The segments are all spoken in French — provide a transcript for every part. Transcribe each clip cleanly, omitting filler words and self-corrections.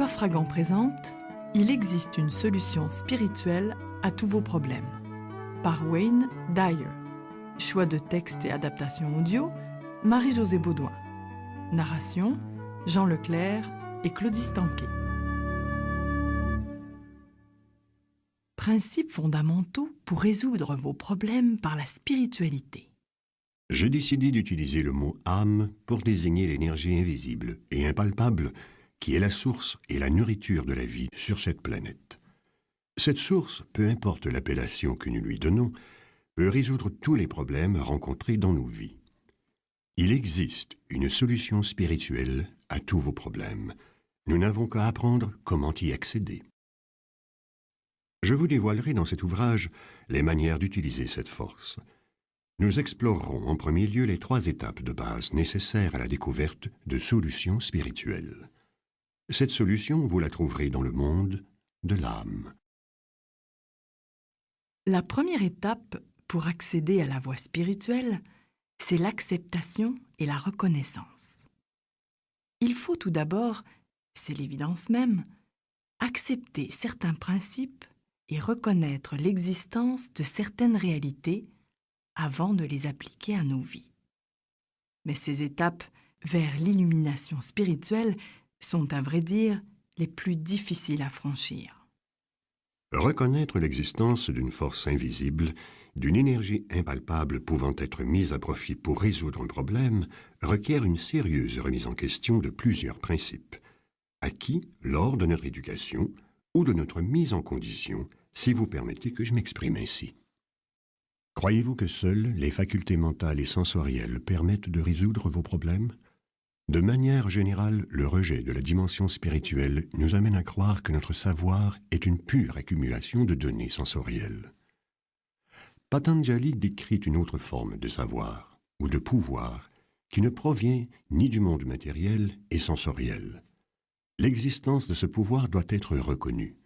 Fragant présente « Il existe une solution spirituelle à tous vos problèmes » par Wayne Dyer. Choix de texte et adaptation audio, Marie-Josée Baudouin. Narration, Jean Leclerc et Claudie Tanquet. Principes fondamentaux pour résoudre vos problèmes par la spiritualité. J'ai décidé d'utiliser le mot « âme » pour désigner l'énergie invisible et impalpable qui est la source et la nourriture de la vie sur cette planète. Cette source, peu importe l'appellation que nous lui donnons, peut résoudre tous les problèmes rencontrés dans nos vies. Il existe une solution spirituelle à tous vos problèmes. Nous n'avons qu'à apprendre comment y accéder. Je vous dévoilerai dans cet ouvrage les manières d'utiliser cette force. Nous explorerons en premier lieu les 3 étapes de base nécessaires à la découverte de solutions spirituelles. Cette solution, vous la trouverez dans le monde de l'âme. La première étape pour accéder à la voie spirituelle, c'est l'acceptation et la reconnaissance. Il faut tout d'abord, c'est l'évidence même, accepter certains principes et reconnaître l'existence de certaines réalités avant de les appliquer à nos vies. Mais ces étapes vers l'illumination spirituelle sont, à vrai dire, les plus difficiles à franchir. Reconnaître l'existence d'une force invisible, d'une énergie impalpable pouvant être mise à profit pour résoudre un problème, requiert une sérieuse remise en question de plusieurs principes, acquis lors de notre éducation ou de notre mise en condition, si vous permettez que je m'exprime ainsi. Croyez-vous que seules les facultés mentales et sensorielles permettent de résoudre vos problèmes? De manière générale, le rejet de la dimension spirituelle nous amène à croire que notre savoir est une pure accumulation de données sensorielles. Patanjali décrit une autre forme de savoir, ou de pouvoir, qui ne provient ni du monde matériel et sensoriel. L'existence de ce pouvoir doit être reconnue,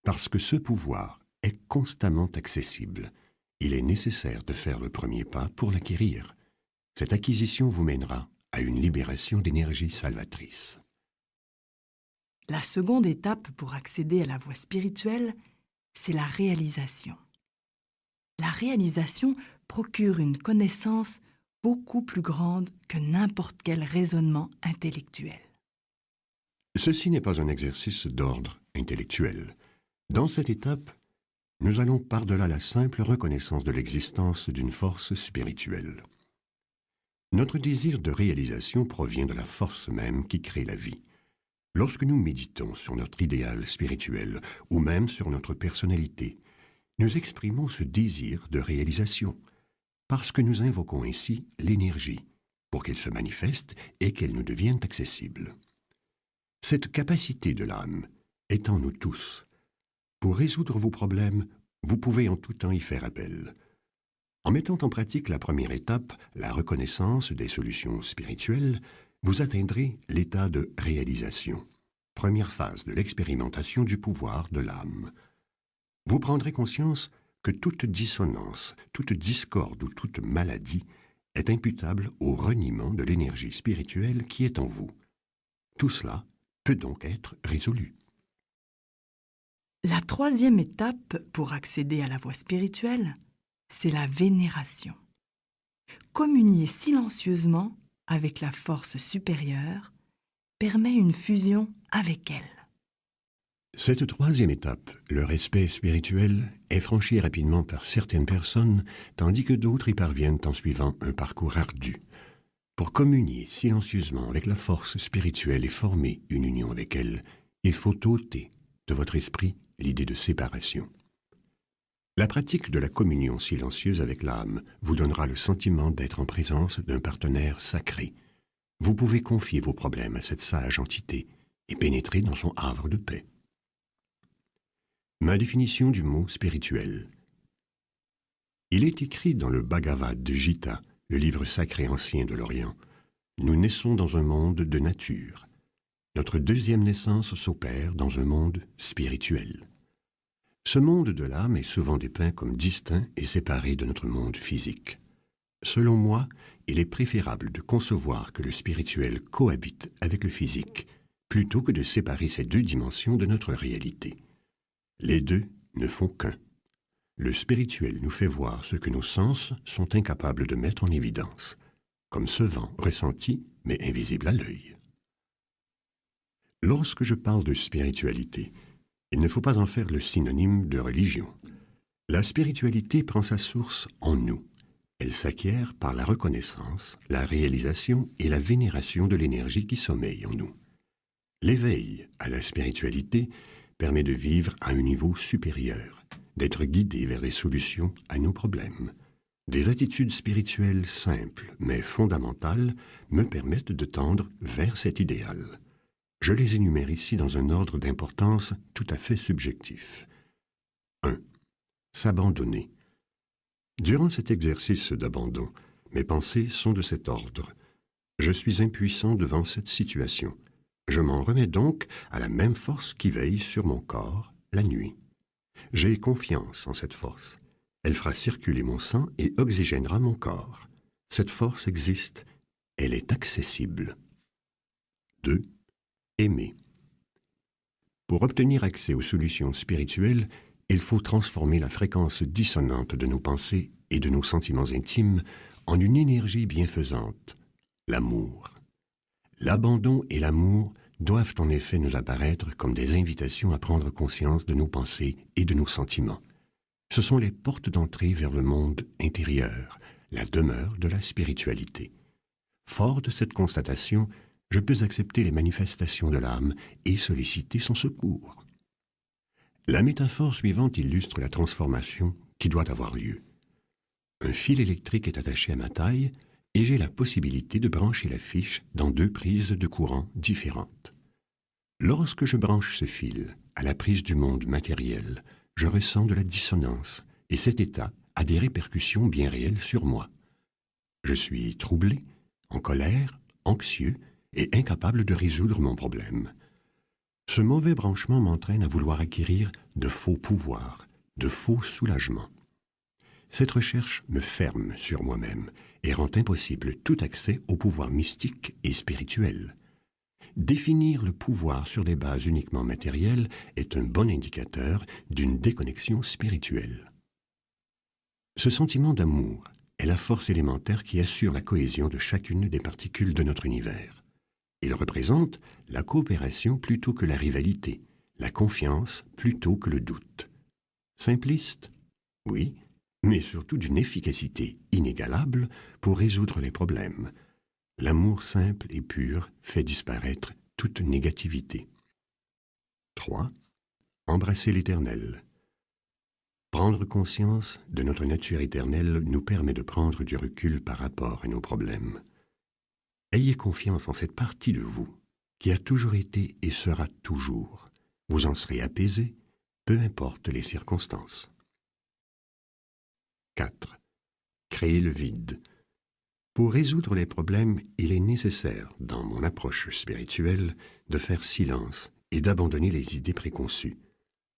parce que ce pouvoir est constamment accessible. Il est nécessaire de faire le premier pas pour l'acquérir. Cette acquisition vous mènera à une libération d'énergie salvatrice. La seconde étape pour accéder à la voie spirituelle, c'est la réalisation. La réalisation procure une connaissance beaucoup plus grande que n'importe quel raisonnement intellectuel. Ceci n'est pas un exercice d'ordre intellectuel. Dans cette étape, nous allons par-delà la simple reconnaissance de l'existence d'une force spirituelle. Notre désir de réalisation provient de la force même qui crée la vie. Lorsque nous méditons sur notre idéal spirituel ou même sur notre personnalité, nous exprimons ce désir de réalisation parce que nous invoquons ainsi l'énergie pour qu'elle se manifeste et qu'elle nous devienne accessible. Cette capacité de l'âme est en nous tous. Pour résoudre vos problèmes, vous pouvez en tout temps y faire appel. En mettant en pratique la première étape, la reconnaissance des solutions spirituelles, vous atteindrez l'état de réalisation, première phase de l'expérimentation du pouvoir de l'âme. Vous prendrez conscience que toute dissonance, toute discorde ou toute maladie est imputable au reniement de l'énergie spirituelle qui est en vous. Tout cela peut donc être résolu. La troisième étape pour accéder à la voie spirituelle, c'est la vénération. Communier silencieusement avec la force supérieure permet une fusion avec elle. Cette troisième étape, le respect spirituel, est franchie rapidement par certaines personnes, tandis que d'autres y parviennent en suivant un parcours ardu. Pour communier silencieusement avec la force spirituelle et former une union avec elle, il faut ôter de votre esprit l'idée de séparation. La pratique de la communion silencieuse avec l'âme vous donnera le sentiment d'être en présence d'un partenaire sacré. Vous pouvez confier vos problèmes à cette sage entité et pénétrer dans son havre de paix. Ma définition du mot spirituel. Il est écrit dans le Bhagavad Gita, le livre sacré ancien de l'Orient. Nous naissons dans un monde de nature. Notre deuxième naissance s'opère dans un monde spirituel. Ce monde de l'âme est souvent dépeint comme distinct et séparé de notre monde physique. Selon moi, il est préférable de concevoir que le spirituel cohabite avec le physique, plutôt que de séparer ces deux dimensions de notre réalité. Les deux ne font qu'un. Le spirituel nous fait voir ce que nos sens sont incapables de mettre en évidence, comme ce vent ressenti mais invisible à l'œil. Lorsque je parle de spiritualité, il ne faut pas en faire le synonyme de religion. La spiritualité prend sa source en nous. Elle s'acquiert par la reconnaissance, la réalisation et la vénération de l'énergie qui sommeille en nous. L'éveil à la spiritualité permet de vivre à un niveau supérieur, d'être guidé vers des solutions à nos problèmes. Des attitudes spirituelles simples mais fondamentales me permettent de tendre vers cet idéal. Je les énumère ici dans un ordre d'importance tout à fait subjectif. 1. S'abandonner. Durant cet exercice d'abandon, mes pensées sont de cet ordre. Je suis impuissant devant cette situation. Je m'en remets donc à la même force qui veille sur mon corps la nuit. J'ai confiance en cette force. Elle fera circuler mon sang et oxygénera mon corps. Cette force existe. Elle est accessible. 2. Aimer. Pour obtenir accès aux solutions spirituelles, il faut transformer la fréquence dissonante de nos pensées et de nos sentiments intimes en une énergie bienfaisante, l'amour. L'abandon et l'amour doivent en effet nous apparaître comme des invitations à prendre conscience de nos pensées et de nos sentiments. Ce sont les portes d'entrée vers le monde intérieur, la demeure de la spiritualité. Fort de cette constatation, je peux accepter les manifestations de l'âme et solliciter son secours. La métaphore suivante illustre la transformation qui doit avoir lieu. Un fil électrique est attaché à ma taille et j'ai la possibilité de brancher la fiche dans deux prises de courant différentes. Lorsque je branche ce fil à la prise du monde matériel, je ressens de la dissonance et cet état a des répercussions bien réelles sur moi. Je suis troublé, en colère, anxieux et incapable de résoudre mon problème. Ce mauvais branchement m'entraîne à vouloir acquérir de faux pouvoirs, de faux soulagements. Cette recherche me ferme sur moi-même et rend impossible tout accès au pouvoir mystique et spirituel. Définir le pouvoir sur des bases uniquement matérielles est un bon indicateur d'une déconnexion spirituelle. Ce sentiment d'amour est la force élémentaire qui assure la cohésion de chacune des particules de notre univers. Il représente la coopération plutôt que la rivalité, la confiance plutôt que le doute. Simpliste? Oui, mais surtout d'une efficacité inégalable pour résoudre les problèmes. L'amour simple et pur fait disparaître toute négativité. 3. Embrasser l'éternel. Prendre conscience de notre nature éternelle nous permet de prendre du recul par rapport à nos problèmes. Ayez confiance en cette partie de vous qui a toujours été et sera toujours. Vous en serez apaisé, peu importe les circonstances. 4. Créer le vide. Pour résoudre les problèmes, il est nécessaire, dans mon approche spirituelle, de faire silence et d'abandonner les idées préconçues.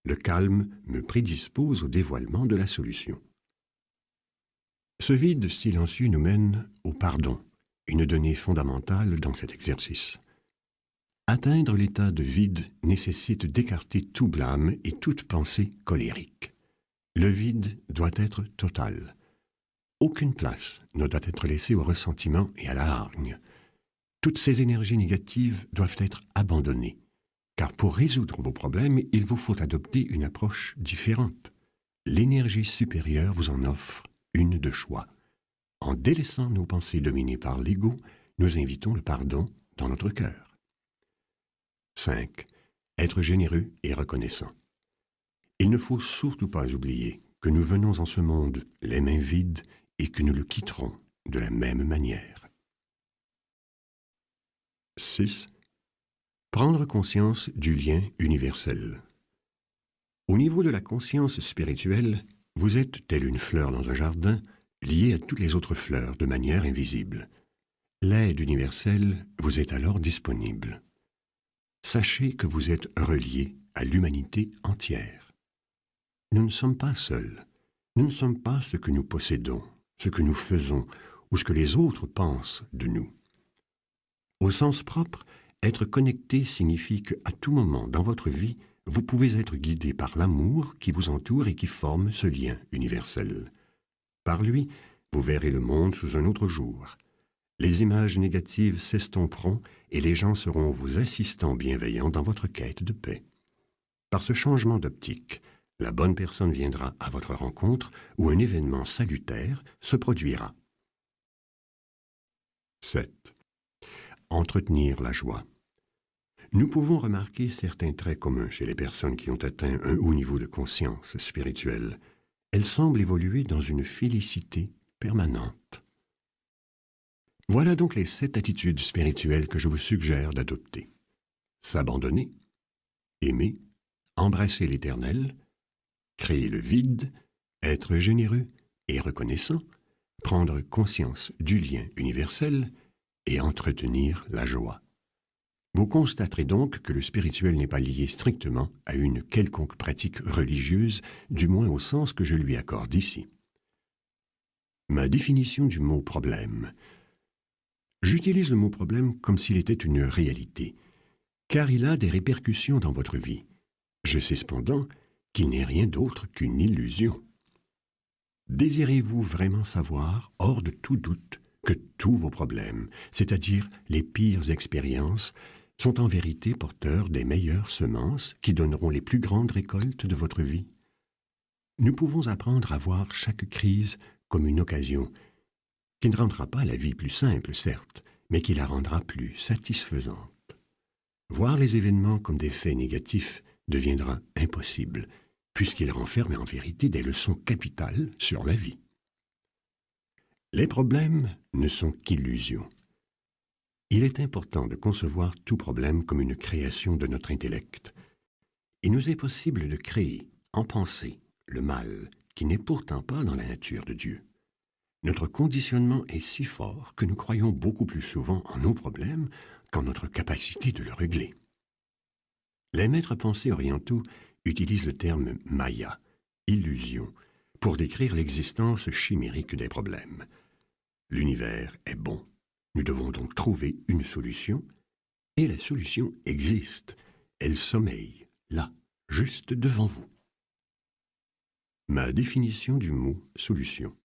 Le calme me prédispose au dévoilement de la solution. Ce vide silencieux nous mène au pardon, une donnée fondamentale dans cet exercice. Atteindre l'état de vide nécessite d'écarter tout blâme et toute pensée colérique. Le vide doit être total. Aucune place ne doit être laissée au ressentiment et à la hargne. Toutes ces énergies négatives doivent être abandonnées, car pour résoudre vos problèmes, il vous faut adopter une approche différente. L'énergie supérieure vous en offre une de choix. En délaissant nos pensées dominées par l'ego, nous invitons le pardon dans notre cœur. 5. Être généreux et reconnaissant. Il ne faut surtout pas oublier que nous venons en ce monde les mains vides et que nous le quitterons de la même manière. 6. Prendre conscience du lien universel. Au niveau de la conscience spirituelle, vous êtes telle une fleur dans un jardin, liée à toutes les autres fleurs de manière invisible. L'aide universelle vous est alors disponible. Sachez que vous êtes relié à l'humanité entière. Nous ne sommes pas seuls. Nous ne sommes pas ce que nous possédons, ce que nous faisons ou ce que les autres pensent de nous. Au sens propre, Être connecté signifie qu'à tout moment dans votre vie, vous pouvez être guidé par l'amour qui vous entoure et qui forme ce lien universel. Par lui, vous verrez le monde sous un autre jour. Les images négatives s'estomperont et les gens seront vos assistants bienveillants dans votre quête de paix. Par ce changement d'optique, la bonne personne viendra à votre rencontre ou un événement salutaire se produira. 7. Entretenir la joie. Nous pouvons remarquer certains traits communs chez les personnes qui ont atteint un haut niveau de conscience spirituelle. Elles semblent évoluer dans une félicité permanente. Voilà donc les 7 attitudes spirituelles que je vous suggère d'adopter. S'abandonner, aimer, embrasser l'Éternel, créer le vide, être généreux et reconnaissant, prendre conscience du lien universel et entretenir la joie. Vous constaterez donc que le spirituel n'est pas lié strictement à une quelconque pratique religieuse, du moins au sens que je lui accorde ici. Ma définition du mot « problème ». J'utilise le mot « problème » comme s'il était une réalité, car il a des répercussions dans votre vie. Je sais cependant qu'il n'est rien d'autre qu'une illusion. Désirez-vous vraiment savoir, hors de tout doute, que tous vos problèmes, c'est-à-dire les pires expériences, sont en vérité porteurs des meilleures semences qui donneront les plus grandes récoltes de votre vie? Nous pouvons apprendre à voir chaque crise comme une occasion, qui ne rendra pas la vie plus simple, certes, mais qui la rendra plus satisfaisante. Voir les événements comme des faits négatifs deviendra impossible, puisqu'ils renferment en vérité des leçons capitales sur la vie. Les problèmes ne sont qu'illusions. Il est important de concevoir tout problème comme une création de notre intellect. Il nous est possible de créer, en pensée, le mal, qui n'est pourtant pas dans la nature de Dieu. Notre conditionnement est si fort que nous croyons beaucoup plus souvent en nos problèmes qu'en notre capacité de le régler. Les maîtres pensées orientaux utilisent le terme « maya », illusion, pour décrire l'existence chimérique des problèmes. L'univers est bon. Nous devons donc trouver une solution, et la solution existe. Elle sommeille, là, juste devant vous. Ma définition du mot « solution ».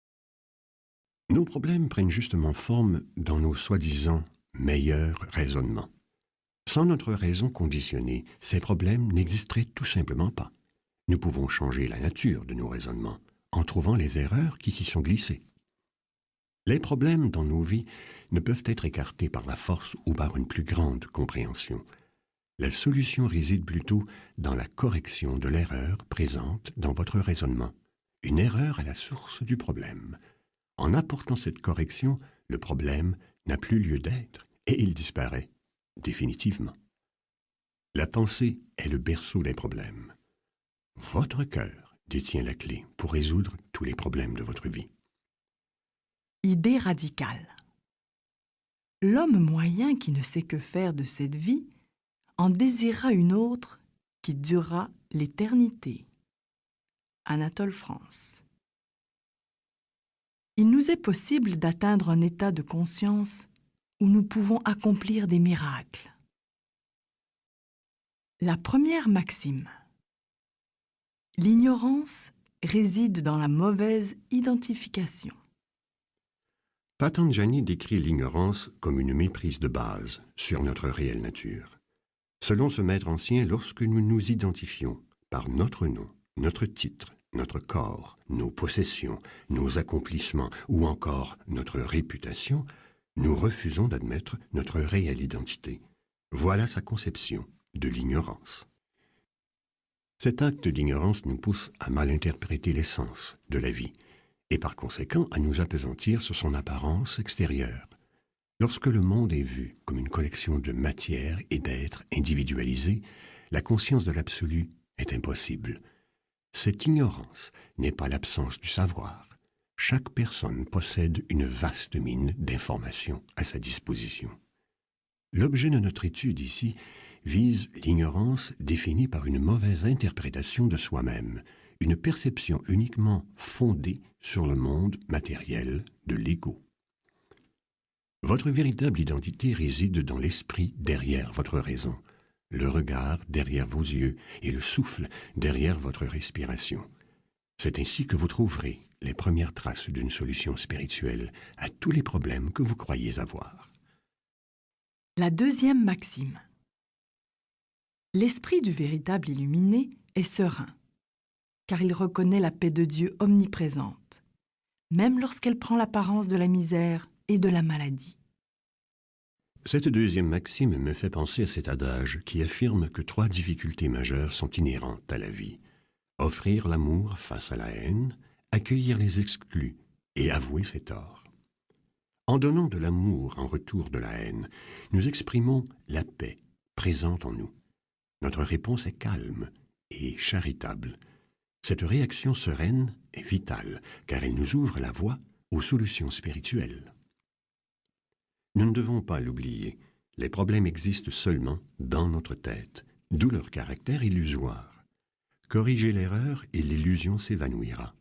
Nos problèmes prennent justement forme dans nos soi-disant meilleurs raisonnements. Sans notre raison conditionnée, ces problèmes n'existeraient tout simplement pas. Nous pouvons changer la nature de nos raisonnements en trouvant les erreurs qui s'y sont glissées. Les problèmes dans nos vies ne peuvent être écartés par la force ou par une plus grande compréhension. La solution réside plutôt dans la correction de l'erreur présente dans votre raisonnement, une erreur à la source du problème. En apportant cette correction, le problème n'a plus lieu d'être et il disparaît définitivement. La pensée est le berceau des problèmes. Votre cœur détient la clé pour résoudre tous les problèmes de votre vie. Idée radicale. L'homme moyen qui ne sait que faire de cette vie en désirera une autre qui durera l'éternité. Anatole France. Il nous est possible d'atteindre un état de conscience où nous pouvons accomplir des miracles. La première maxime. L'ignorance réside dans la mauvaise identification. Patanjali décrit l'ignorance comme une méprise de base sur notre réelle nature. Selon ce maître ancien, lorsque nous nous identifions par notre nom, notre titre, notre corps, nos possessions, nos accomplissements ou encore notre réputation, nous refusons d'admettre notre réelle identité. Voilà sa conception de l'ignorance. Cet acte d'ignorance nous pousse à mal interpréter l'essence de la vie et par conséquent à nous appesantir sur son apparence extérieure. Lorsque le monde est vu comme une collection de matière et d'êtres individualisés, la conscience de l'absolu est impossible. Cette ignorance n'est pas l'absence du savoir. Chaque personne possède une vaste mine d'informations à sa disposition. L'objet de notre étude ici vise l'ignorance définie par une mauvaise interprétation de soi-même, une perception uniquement fondée sur le monde matériel de l'ego. Votre véritable identité réside dans l'esprit derrière votre raison, le regard derrière vos yeux et le souffle derrière votre respiration. C'est ainsi que vous trouverez les premières traces d'une solution spirituelle à tous les problèmes que vous croyez avoir. La deuxième maxime. L'esprit du véritable illuminé est serein, car il reconnaît la paix de Dieu omniprésente, même lorsqu'elle prend l'apparence de la misère et de la maladie. Cette deuxième maxime me fait penser à cet adage qui affirme que 3 difficultés majeures sont inhérentes à la vie. Offrir l'amour face à la haine, accueillir les exclus et avouer ses torts. En donnant de l'amour en retour de la haine, nous exprimons la paix présente en nous. Notre réponse est calme et charitable. Cette réaction sereine est vitale, car elle nous ouvre la voie aux solutions spirituelles. Nous ne devons pas l'oublier, les problèmes existent seulement dans notre tête, d'où leur caractère illusoire. Corrigez l'erreur et l'illusion s'évanouira.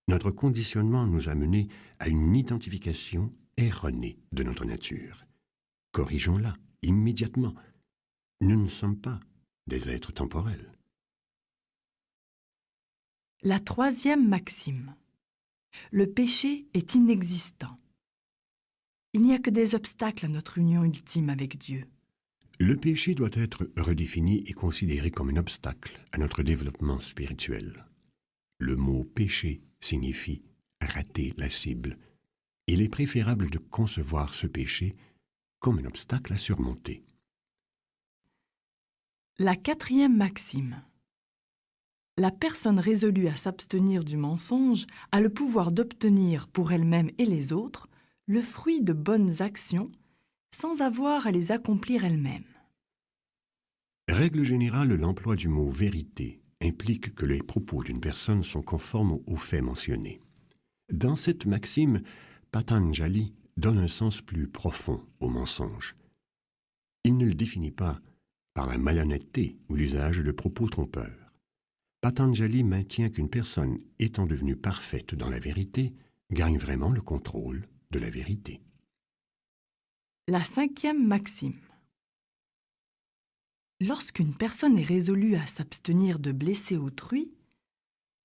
Notre conditionnement nous a menés à une identification erronée de notre nature. Corrigeons-la immédiatement. Nous ne sommes pas des êtres temporels. La troisième maxime. Le péché est inexistant. Il n'y a que des obstacles à notre union ultime avec Dieu. Le péché doit être redéfini et considéré comme un obstacle à notre développement spirituel. Le mot péché signifie rater la cible. Il est préférable de concevoir ce péché comme un obstacle à surmonter. La quatrième maxime. La personne résolue à s'abstenir du mensonge a le pouvoir d'obtenir pour elle-même et les autres le fruit de bonnes actions sans avoir à les accomplir elle-même. Règle générale, l'emploi du mot vérité implique que les propos d'une personne sont conformes aux faits mentionnés. Dans cette maxime, Patanjali donne un sens plus profond au mensonge. Il ne le définit pas par la malhonnêteté ou l'usage de propos trompeurs. Patanjali maintient qu'une personne étant devenue parfaite dans la vérité gagne vraiment le contrôle de la vérité. La cinquième maxime. Lorsqu'une personne est résolue à s'abstenir de blesser autrui,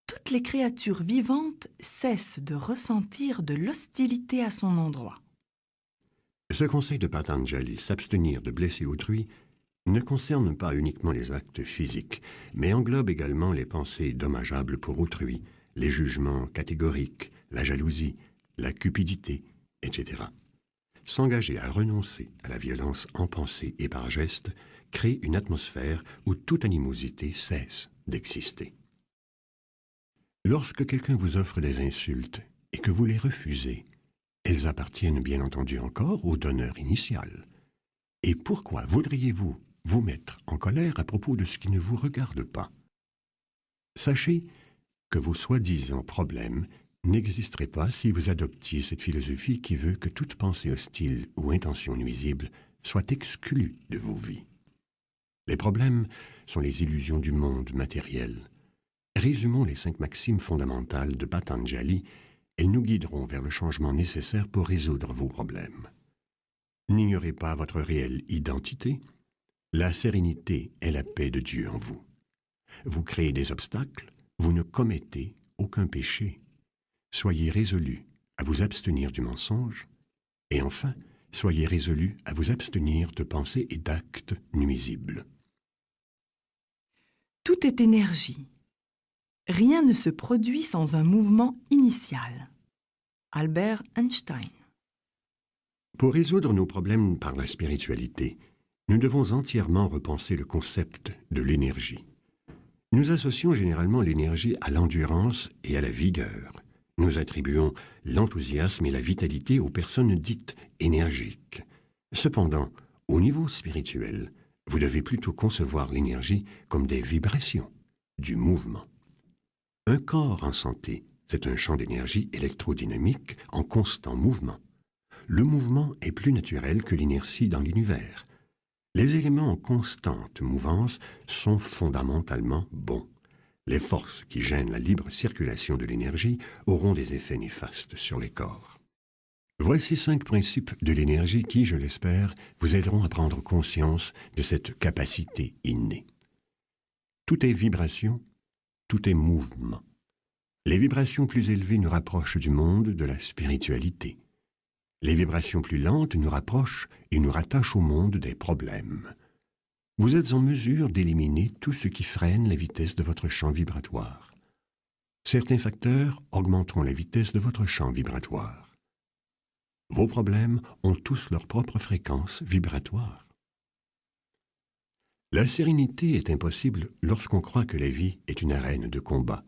toutes les créatures vivantes cessent de ressentir de l'hostilité à son endroit. Ce conseil de Patanjali, s'abstenir de blesser autrui, ne concerne pas uniquement les actes physiques, mais englobe également les pensées dommageables pour autrui, les jugements catégoriques, la jalousie, la cupidité, etc. S'engager à renoncer à la violence en pensée et par geste crée une atmosphère où toute animosité cesse d'exister. Lorsque quelqu'un vous offre des insultes et que vous les refusez, elles appartiennent bien entendu encore au donneur initial. Et pourquoi voudriez-vous vous mettre en colère à propos de ce qui ne vous regarde pas? Sachez que vos soi-disant problèmes n'existeraient pas si vous adoptiez cette philosophie qui veut que toute pensée hostile ou intention nuisible soit exclue de vos vies. Les problèmes sont les illusions du monde matériel. Résumons les 5 maximes fondamentales de Patanjali. Elles nous guideront vers le changement nécessaire pour résoudre vos problèmes. N'ignorez pas votre réelle identité. La sérénité est la paix de Dieu en vous. Vous créez des obstacles, vous ne commettez aucun péché. Soyez résolus à vous abstenir du mensonge. Et enfin, soyez résolus à vous abstenir de pensées et d'actes nuisibles. Tout est énergie. Rien ne se produit sans un mouvement initial. Albert Einstein. Pour résoudre nos problèmes par la spiritualité, nous devons entièrement repenser le concept de l'énergie. Nous associons généralement l'énergie à l'endurance et à la vigueur. Nous attribuons l'enthousiasme et la vitalité aux personnes dites énergiques. Cependant, au niveau spirituel, vous devez plutôt concevoir l'énergie comme des vibrations, du mouvement. Un corps en santé, c'est un champ d'énergie électrodynamique en constant mouvement. Le mouvement est plus naturel que l'inertie dans l'univers. Les éléments en constante mouvance sont fondamentalement bons. Les forces qui gênent la libre circulation de l'énergie auront des effets néfastes sur les corps. Voici 5 principes de l'énergie qui, je l'espère, vous aideront à prendre conscience de cette capacité innée. Tout est vibration, tout est mouvement. Les vibrations plus élevées nous rapprochent du monde de la spiritualité. Les vibrations plus lentes nous rapprochent et nous rattachent au monde des problèmes. Vous êtes en mesure d'éliminer tout ce qui freine la vitesse de votre champ vibratoire. Certains facteurs augmenteront la vitesse de votre champ vibratoire. Vos problèmes ont tous leur propre fréquence vibratoire. La sérénité est impossible lorsqu'on croit que la vie est une arène de combat.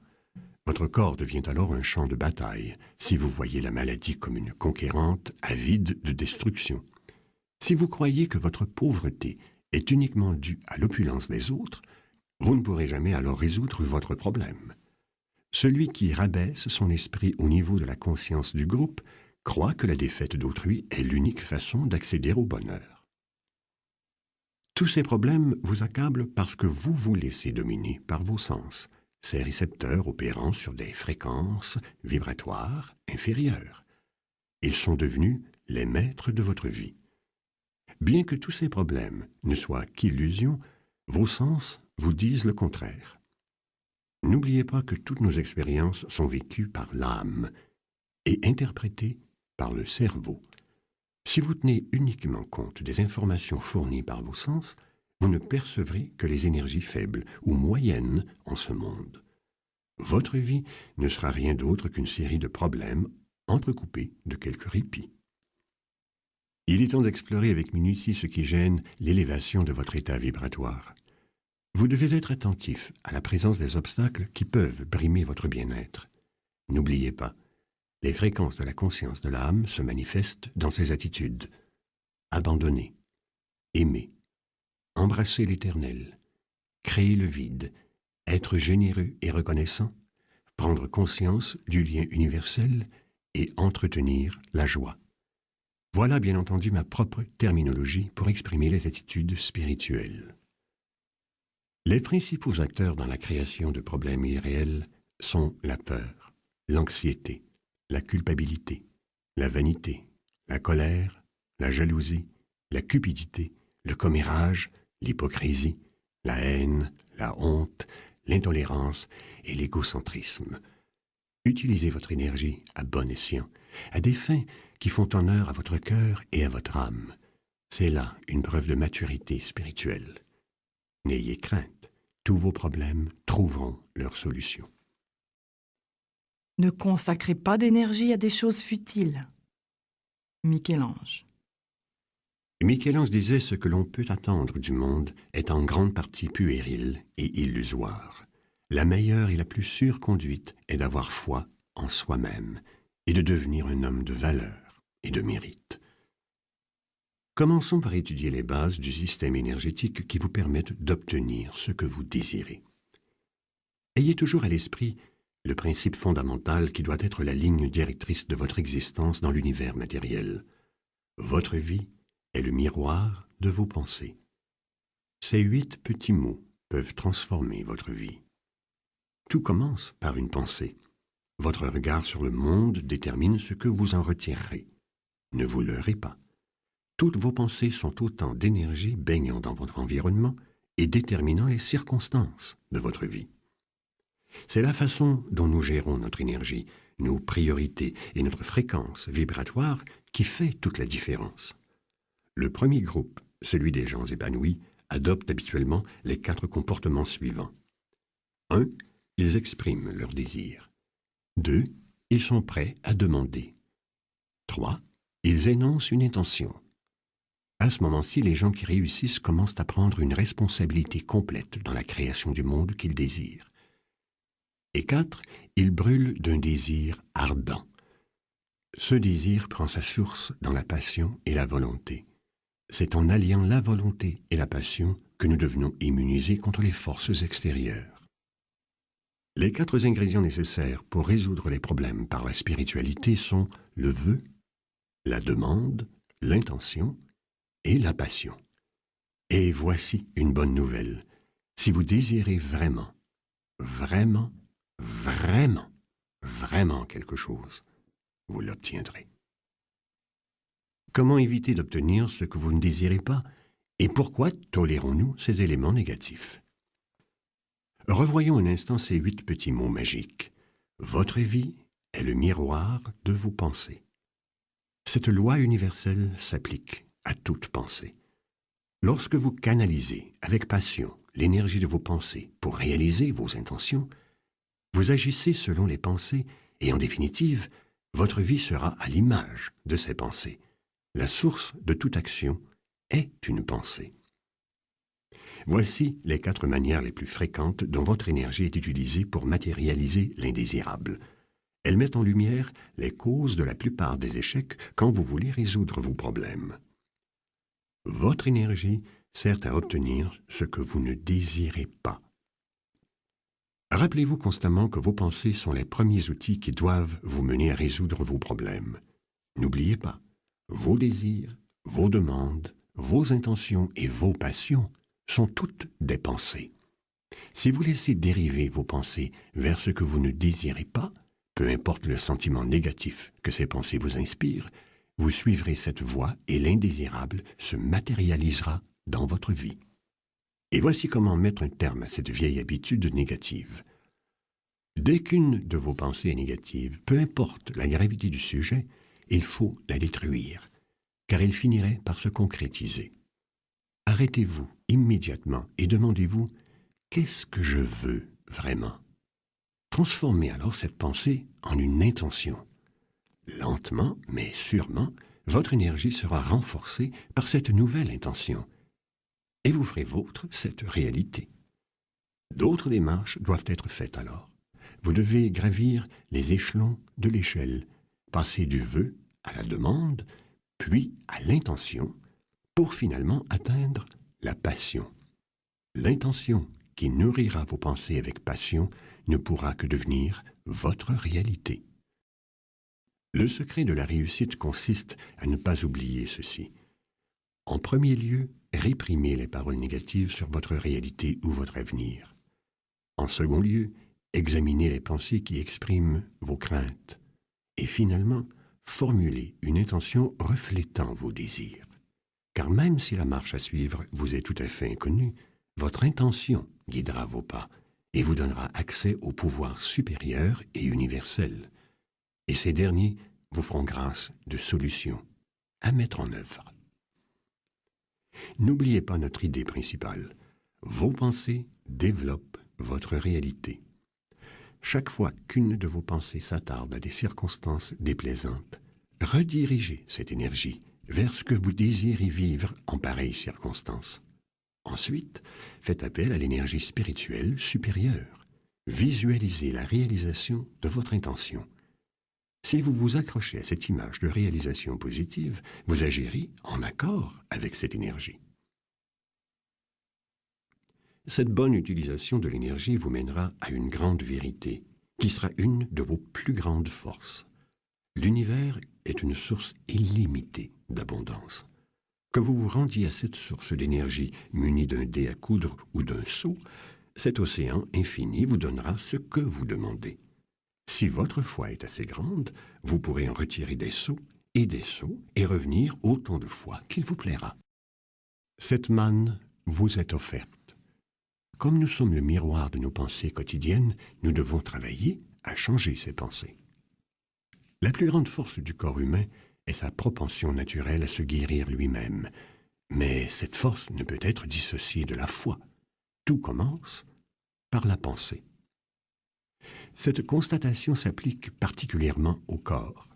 Votre corps devient alors un champ de bataille, si vous voyez la maladie comme une conquérante avide de destruction. Si vous croyez que votre pauvreté est uniquement due à l'opulence des autres, vous ne pourrez jamais alors résoudre votre problème. Celui qui rabaisse son esprit au niveau de la conscience du groupe croit que la défaite d'autrui est l'unique façon d'accéder au bonheur. Tous ces problèmes vous accablent parce que vous vous laissez dominer par vos sens, ces récepteurs opérant sur des fréquences vibratoires inférieures. Ils sont devenus les maîtres de votre vie. Bien que tous ces problèmes ne soient qu'illusions, vos sens vous disent le contraire. N'oubliez pas que toutes nos expériences sont vécues par l'âme et interprétées par le cerveau. Si vous tenez uniquement compte des informations fournies par vos sens, vous ne percevrez que les énergies faibles ou moyennes en ce monde. Votre vie ne sera rien d'autre qu'une série de problèmes entrecoupés de quelques répits. Il est temps d'explorer avec minutie ce qui gêne l'élévation de votre état vibratoire. Vous devez être attentif à la présence des obstacles qui peuvent brimer votre bien-être. N'oubliez pas, les fréquences de la conscience de l'âme se manifestent dans ces attitudes. Abandonner, aimer, embrasser l'éternel, créer le vide, être généreux et reconnaissant, prendre conscience du lien universel et entretenir la joie. Voilà bien entendu ma propre terminologie pour exprimer les attitudes spirituelles. Les principaux acteurs dans la création de problèmes irréels sont la peur, l'anxiété, la culpabilité, la vanité, la colère, la jalousie, la cupidité, le commérage, l'hypocrisie, la haine, la honte, l'intolérance et l'égocentrisme. Utilisez votre énergie à bon escient, à des fins qui font honneur à votre cœur et à votre âme. C'est là une preuve de maturité spirituelle. N'ayez crainte, tous vos problèmes trouveront leur solution. Ne consacrez pas d'énergie à des choses futiles. Michel-Ange. Michel-Ange disait: ce que l'on peut attendre du monde est en grande partie puéril et illusoire. La meilleure et la plus sûre conduite est d'avoir foi en soi-même et de devenir un homme de valeur et de mérite. Commençons par étudier les bases du système énergétique qui vous permettent d'obtenir ce que vous désirez. Ayez toujours à l'esprit le principe fondamental qui doit être la ligne directrice de votre existence dans l'univers matériel. Votre vie est le miroir de vos pensées. Ces 8 petits mots peuvent transformer votre vie. Tout commence par une pensée. Votre regard sur le monde détermine ce que vous en retirerez. Ne vous leurrez pas. Toutes vos pensées sont autant d'énergie baignant dans votre environnement et déterminant les circonstances de votre vie. C'est la façon dont nous gérons notre énergie, nos priorités et notre fréquence vibratoire qui fait toute la différence. Le premier groupe, celui des gens épanouis, adopte habituellement les 4 comportements suivants. 1. Ils expriment leurs désirs. 2. Ils sont prêts à demander. 3. Ils énoncent une intention. À ce moment-ci, les gens qui réussissent commencent à prendre une responsabilité complète dans la création du monde qu'ils désirent. Et 4, ils brûlent d'un désir ardent. Ce désir prend sa source dans la passion et la volonté. C'est en alliant la volonté et la passion que nous devenons immunisés contre les forces extérieures. Les 4 ingrédients nécessaires pour résoudre les problèmes par la spiritualité sont le vœu, la demande, l'intention et la passion. Et voici une bonne nouvelle. Si vous désirez vraiment, vraiment, vraiment, vraiment quelque chose, vous l'obtiendrez. Comment éviter d'obtenir ce que vous ne désirez pas? Et pourquoi tolérons-nous ces éléments négatifs? Revoyons un instant ces 8 petits mots magiques. Votre vie est le miroir de vos pensées. Cette loi universelle s'applique à toute pensée. Lorsque vous canalisez avec passion l'énergie de vos pensées pour réaliser vos intentions, vous agissez selon les pensées et en définitive, votre vie sera à l'image de ces pensées. La source de toute action est une pensée. Voici les 4 manières les plus fréquentes dont votre énergie est utilisée pour matérialiser l'indésirable. Elles mettent en lumière les causes de la plupart des échecs quand vous voulez résoudre vos problèmes. Votre énergie sert à obtenir ce que vous ne désirez pas. Rappelez-vous constamment que vos pensées sont les premiers outils qui doivent vous mener à résoudre vos problèmes. N'oubliez pas, vos désirs, vos demandes, vos intentions et vos passions sont toutes des pensées. Si vous laissez dériver vos pensées vers ce que vous ne désirez pas, peu importe le sentiment négatif que ces pensées vous inspirent, vous suivrez cette voie et l'indésirable se matérialisera dans votre vie. Et voici comment mettre un terme à cette vieille habitude négative. Dès qu'une de vos pensées est négative, peu importe la gravité du sujet, il faut la détruire, car elle finirait par se concrétiser. Arrêtez-vous immédiatement et demandez-vous « Qu'est-ce que je veux vraiment ?» Transformez alors cette pensée en une intention. Lentement, mais sûrement, votre énergie sera renforcée par cette nouvelle intention. Et vous ferez vôtre cette réalité. D'autres démarches doivent être faites alors. Vous devez gravir les échelons de l'échelle, passer du vœu à la demande, puis à l'intention, pour finalement atteindre la passion. L'intention qui nourrira vos pensées avec passion ne pourra que devenir votre réalité. Le secret de la réussite consiste à ne pas oublier ceci. En premier lieu, réprimez les paroles négatives sur votre réalité ou votre avenir. En second lieu, examinez les pensées qui expriment vos craintes. Et finalement, formulez une intention reflétant vos désirs. Car même si la marche à suivre vous est tout à fait inconnue, votre intention guidera vos pas et vous donnera accès au pouvoir supérieur et universel. Et ces derniers vous feront grâce de solutions à mettre en œuvre. N'oubliez pas notre idée principale. Vos pensées développent votre réalité. Chaque fois qu'une de vos pensées s'attarde à des circonstances déplaisantes, redirigez cette énergie vers ce que vous désirez vivre en pareilles circonstances. Ensuite, faites appel à l'énergie spirituelle supérieure. Visualisez la réalisation de votre intention. Si vous vous accrochez à cette image de réalisation positive, vous agirez en accord avec cette énergie. Cette bonne utilisation de l'énergie vous mènera à une grande vérité, qui sera une de vos plus grandes forces. L'univers est une source illimitée d'abondance. Que vous vous rendiez à cette source d'énergie munie d'un dé à coudre ou d'un seau, cet océan infini vous donnera ce que vous demandez. Si votre foi est assez grande, vous pourrez en retirer des seaux et revenir autant de fois qu'il vous plaira. Cette manne vous est offerte. Comme nous sommes le miroir de nos pensées quotidiennes, nous devons travailler à changer ces pensées. La plus grande force du corps humain est sa propension naturelle à se guérir lui-même. Mais cette force ne peut être dissociée de la foi. Tout commence par la pensée. Cette constatation s'applique particulièrement au corps.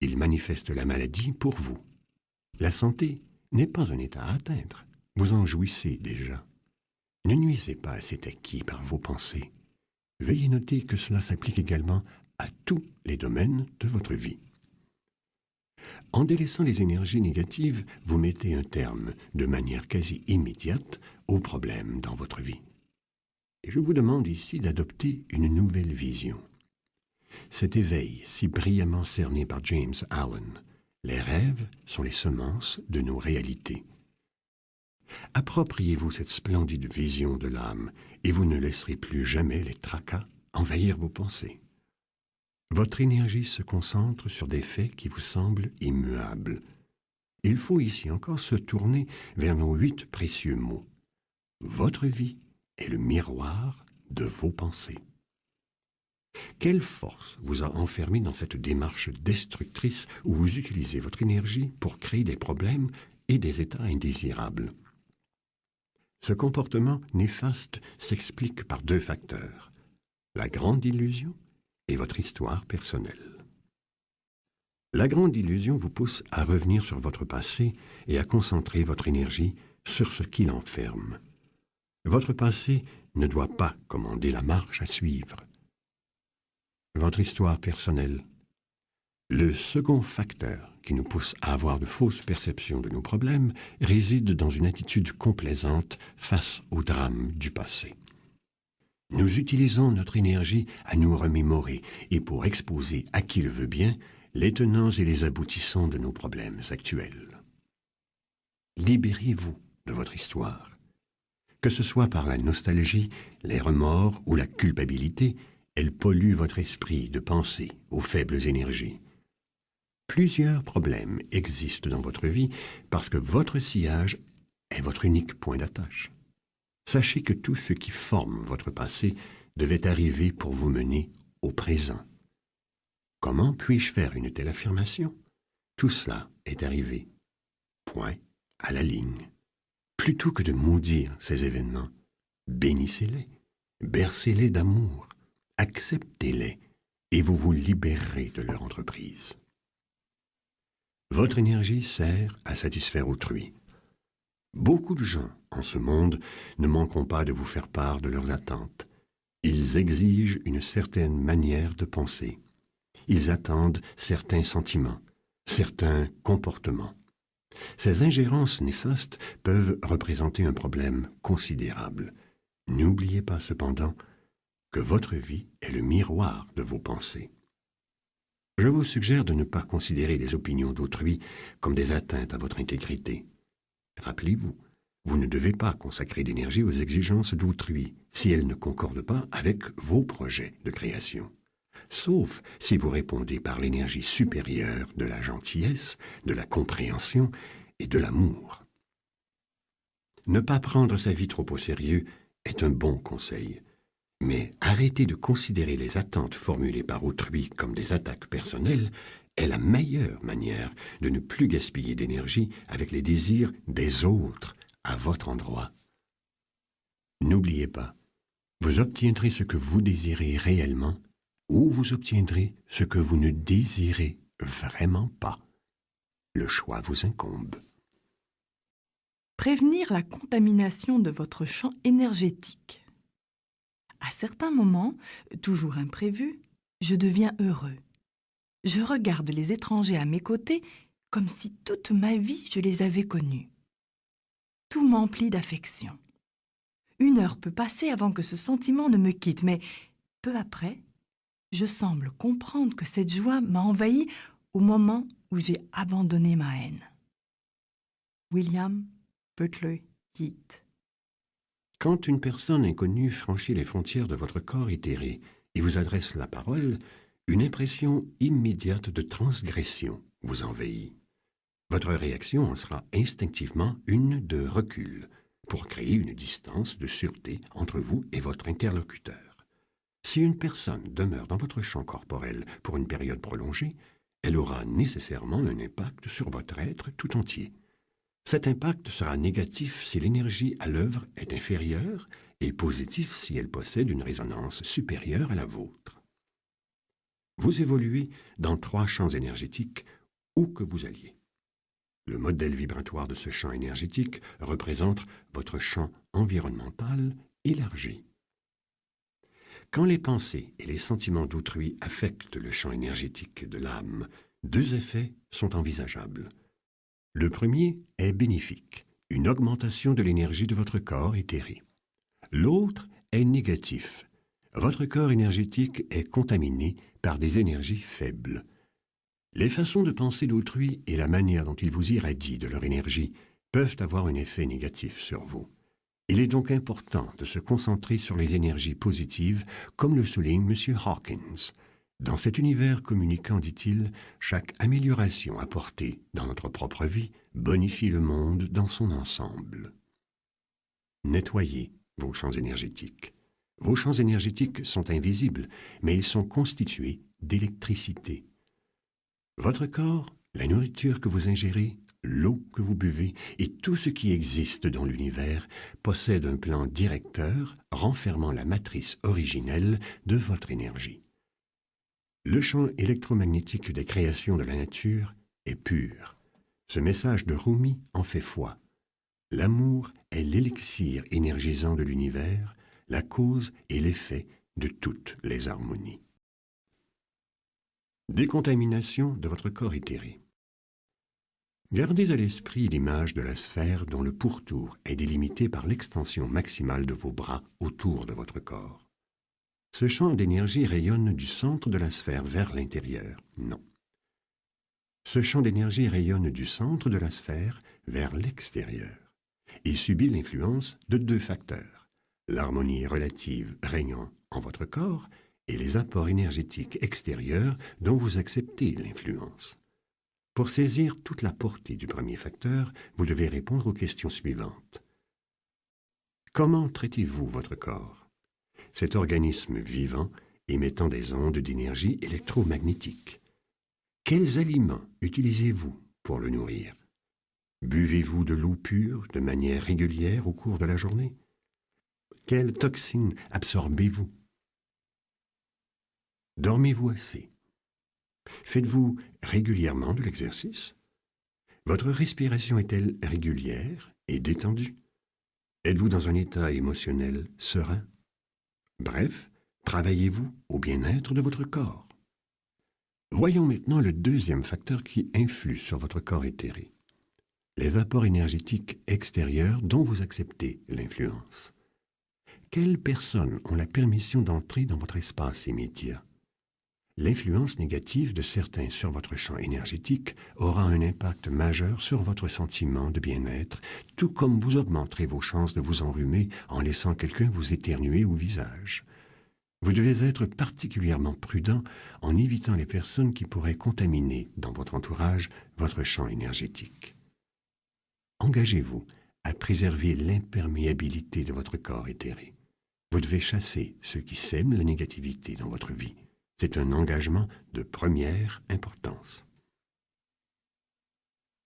Il manifeste la maladie pour vous. La santé n'est pas un état à atteindre. Vous en jouissez déjà. Ne nuisez pas à cet acquis par vos pensées. Veuillez noter que cela s'applique également à tous les domaines de votre vie. En délaissant les énergies négatives, vous mettez un terme, de manière quasi immédiate, aux problèmes dans votre vie. Et je vous demande ici d'adopter une nouvelle vision. Cet éveil, si brillamment cerné par James Allen, les rêves sont les semences de nos réalités. Appropriez-vous cette splendide vision de l'âme et vous ne laisserez plus jamais les tracas envahir vos pensées. Votre énergie se concentre sur des faits qui vous semblent immuables. Il faut ici encore se tourner vers nos 8 précieux mots. Votre vie est le miroir de vos pensées. Quelle force vous a enfermé dans cette démarche destructrice où vous utilisez votre énergie pour créer des problèmes et des états indésirables? Ce comportement néfaste s'explique par 2 facteurs, la grande illusion et votre histoire personnelle. La grande illusion vous pousse à revenir sur votre passé et à concentrer votre énergie sur ce qui l'enferme. Votre passé ne doit pas commander la marche à suivre. Votre histoire personnelle. Le second facteur qui nous pousse à avoir de fausses perceptions de nos problèmes réside dans une attitude complaisante face au drame du passé. Nous utilisons notre énergie à nous remémorer et pour exposer à qui le veut bien les tenants et les aboutissants de nos problèmes actuels. Libérez-vous de votre histoire. Que ce soit par la nostalgie, les remords ou la culpabilité, elle pollue votre esprit de pensée aux faibles énergies. Plusieurs problèmes existent dans votre vie parce que votre sillage est votre unique point d'attache. Sachez que tout ce qui forme votre passé devait arriver pour vous mener au présent. Comment puis-je faire une telle affirmation? Tout cela est arrivé. Point à la ligne. Plutôt que de maudire ces événements, bénissez-les, bercez-les d'amour, acceptez-les et vous vous libérerez de leur entreprise. Votre énergie sert à satisfaire autrui. Beaucoup de gens en ce monde ne manqueront pas de vous faire part de leurs attentes. Ils exigent une certaine manière de penser. Ils attendent certains sentiments, certains comportements. Ces ingérences néfastes peuvent représenter un problème considérable. N'oubliez pas cependant que votre vie est le miroir de vos pensées. Je vous suggère de ne pas considérer les opinions d'autrui comme des atteintes à votre intégrité. Rappelez-vous, vous ne devez pas consacrer d'énergie aux exigences d'autrui si elles ne concordent pas avec vos projets de création. Sauf si vous répondez par l'énergie supérieure de la gentillesse, de la compréhension et de l'amour. Ne pas prendre sa vie trop au sérieux est un bon conseil, mais arrêter de considérer les attentes formulées par autrui comme des attaques personnelles est la meilleure manière de ne plus gaspiller d'énergie avec les désirs des autres à votre endroit. N'oubliez pas, vous obtiendrez ce que vous désirez réellement ou vous obtiendrez ce que vous ne désirez vraiment pas. Le choix vous incombe. Prévenir la contamination de votre champ énergétique. À certains moments, toujours imprévus, je deviens heureux. Je regarde les étrangers à mes côtés comme si toute ma vie je les avais connus. Tout m'emplit d'affection. 1 heure peut passer avant que ce sentiment ne me quitte, mais peu après, je semble comprendre que cette joie m'a envahi au moment où j'ai abandonné ma haine. William Butler Yeats. Quand une personne inconnue franchit les frontières de votre corps éthéré et vous adresse la parole, une impression immédiate de transgression vous envahit. Votre réaction en sera instinctivement une de recul, pour créer une distance de sûreté entre vous et votre interlocuteur. Si une personne demeure dans votre champ corporel pour une période prolongée, elle aura nécessairement un impact sur votre être tout entier. Cet impact sera négatif si l'énergie à l'œuvre est inférieure et positif si elle possède une résonance supérieure à la vôtre. Vous évoluez dans 3 champs énergétiques où que vous alliez. Le modèle vibratoire de ce champ énergétique représente votre champ environnemental élargi. Quand les pensées et les sentiments d'autrui affectent le champ énergétique de l'âme, 2 effets sont envisageables. Le premier est bénéfique, une augmentation de l'énergie de votre corps éthéré. L'autre est négatif. Votre corps énergétique est contaminé par des énergies faibles. Les façons de penser d'autrui et la manière dont ils vous irradient de leur énergie peuvent avoir un effet négatif sur vous. Il est donc important de se concentrer sur les énergies positives, comme le souligne M. Hawkins. Dans cet univers communicant, dit-il, chaque amélioration apportée dans notre propre vie bonifie le monde dans son ensemble. Nettoyez vos champs énergétiques. Vos champs énergétiques sont invisibles, mais ils sont constitués d'électricité. Votre corps, la nourriture que vous ingérez, l'eau que vous buvez et tout ce qui existe dans l'univers possède un plan directeur renfermant la matrice originelle de votre énergie. Le champ électromagnétique des créations de la nature est pur. Ce message de Rumi en fait foi. L'amour est l'élixir énergisant de l'univers, la cause et l'effet de toutes les harmonies. Décontamination de votre corps éthéré. Gardez à l'esprit l'image de la sphère dont le pourtour est délimité par l'extension maximale de vos bras autour de votre corps. Ce champ d'énergie rayonne du centre de la sphère vers l'intérieur. Non. Ce champ d'énergie rayonne du centre de la sphère vers l'extérieur. Il subit l'influence de deux facteurs, l'harmonie relative régnant en votre corps et les apports énergétiques extérieurs dont vous acceptez l'influence. Pour saisir toute la portée du premier facteur, vous devez répondre aux questions suivantes. Comment traitez-vous votre corps? Cet organisme vivant émettant des ondes d'énergie électromagnétique. Quels aliments utilisez-vous pour le nourrir? Buvez-vous de l'eau pure de manière régulière au cours de la journée? Quelles toxines absorbez-vous? Dormez-vous assez? Faites-vous régulièrement de l'exercice? Votre respiration est-elle régulière et détendue? Êtes-vous dans un état émotionnel serein? Bref, travaillez-vous au bien-être de votre corps? Voyons maintenant le deuxième facteur qui influe sur votre corps éthéré. Les apports énergétiques extérieurs dont vous acceptez l'influence. Quelles personnes ont la permission d'entrer dans votre espace immédiat? L'influence négative de certains sur votre champ énergétique aura un impact majeur sur votre sentiment de bien-être, tout comme vous augmenterez vos chances de vous enrhumer en laissant quelqu'un vous éternuer au visage. Vous devez être particulièrement prudent en évitant les personnes qui pourraient contaminer dans votre entourage votre champ énergétique. Engagez-vous à préserver l'imperméabilité de votre corps éthéré. Vous devez chasser ceux qui sèment la négativité dans votre vie. C'est un engagement de première importance.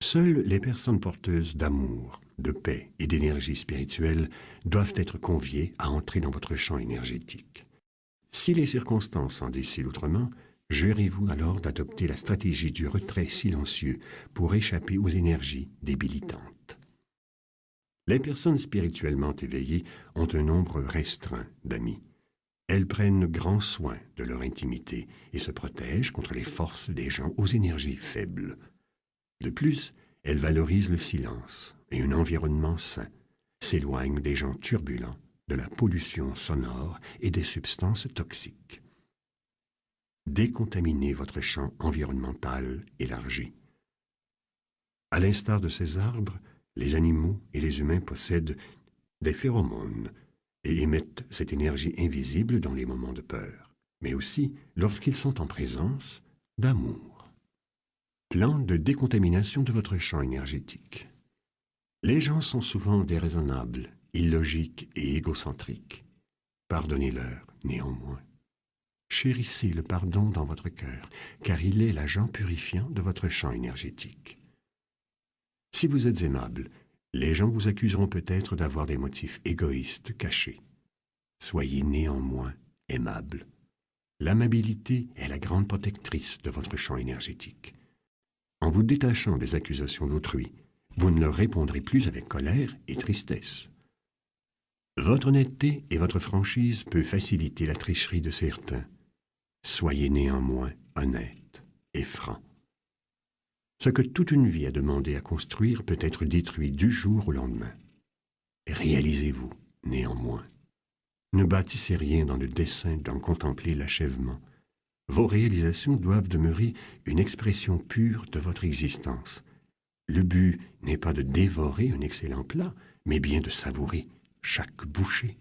Seules les personnes porteuses d'amour, de paix et d'énergie spirituelle doivent être conviées à entrer dans votre champ énergétique. Si les circonstances en décident autrement, jurez-vous alors d'adopter la stratégie du retrait silencieux pour échapper aux énergies débilitantes. Les personnes spirituellement éveillées ont un nombre restreint d'amis. Elles prennent grand soin de leur intimité et se protègent contre les forces des gens aux énergies faibles. De plus, elles valorisent le silence et un environnement sain, s'éloignent des gens turbulents, de la pollution sonore et des substances toxiques. Décontaminez votre champ environnemental élargi. À l'instar de ces arbres, les animaux et les humains possèdent des phéromones et émettent cette énergie invisible dans les moments de peur, mais aussi lorsqu'ils sont en présence d'amour. Plan de décontamination de votre champ énergétique. Les gens sont souvent déraisonnables, illogiques et égocentriques. Pardonnez-leur, néanmoins. Chérissez le pardon dans votre cœur, car il est l'agent purifiant de votre champ énergétique. Si vous êtes aimable, les gens vous accuseront peut-être d'avoir des motifs égoïstes cachés. Soyez néanmoins aimable. L'amabilité est la grande protectrice de votre champ énergétique. En vous détachant des accusations d'autrui, vous ne leur répondrez plus avec colère et tristesse. Votre honnêteté et votre franchise peuvent faciliter la tricherie de certains. Soyez néanmoins honnête et franc. Ce que toute une vie a demandé à construire peut être détruit du jour au lendemain. Réalisez-vous, néanmoins. Ne bâtissez rien dans le dessein d'en contempler l'achèvement. Vos réalisations doivent demeurer une expression pure de votre existence. Le but n'est pas de dévorer un excellent plat, mais bien de savourer chaque bouchée.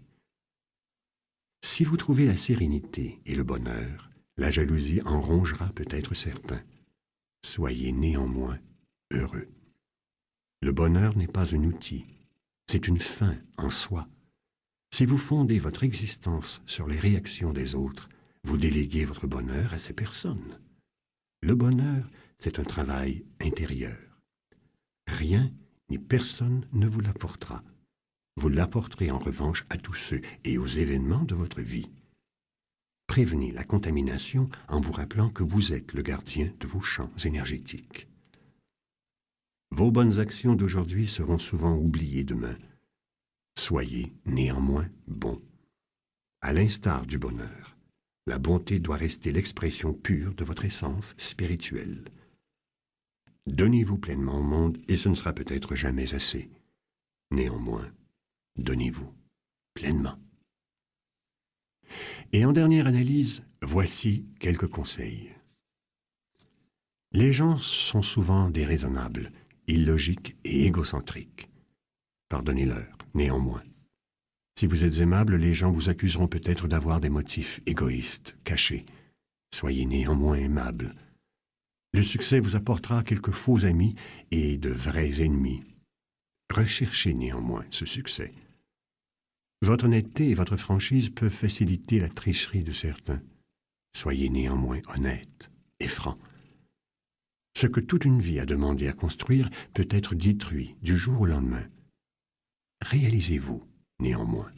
Si vous trouvez la sérénité et le bonheur, La jalousie en rongera peut-être certains. Soyez néanmoins heureux. Le bonheur n'est pas un outil, c'est une fin en soi. Si vous fondez votre existence sur les réactions des autres, vous déléguez votre bonheur à ces personnes. Le bonheur, c'est un travail intérieur. Rien ni personne ne vous l'apportera. Vous l'apporterez en revanche à tous ceux et aux événements de votre vie. Prévenez la contamination en vous rappelant que vous êtes le gardien de vos champs énergétiques. Vos bonnes actions d'aujourd'hui seront souvent oubliées demain. Soyez néanmoins bons. À l'instar du bonheur, la bonté doit rester l'expression pure de votre essence spirituelle. Donnez-vous pleinement au monde et ce ne sera peut-être jamais assez. Néanmoins, donnez-vous pleinement. Et en dernière analyse, voici quelques conseils. Les gens sont souvent déraisonnables, illogiques et égocentriques. Pardonnez-leur, néanmoins. Si vous êtes aimable, les gens vous accuseront peut-être d'avoir des motifs égoïstes, cachés. Soyez néanmoins aimable. Le succès vous apportera quelques faux amis et de vrais ennemis. Recherchez néanmoins ce succès. Votre honnêteté et votre franchise peuvent faciliter la tricherie de certains. Soyez néanmoins honnête et franc. Ce que toute une vie a demandé à construire peut être détruit du jour au lendemain. Réalisez-vous, néanmoins.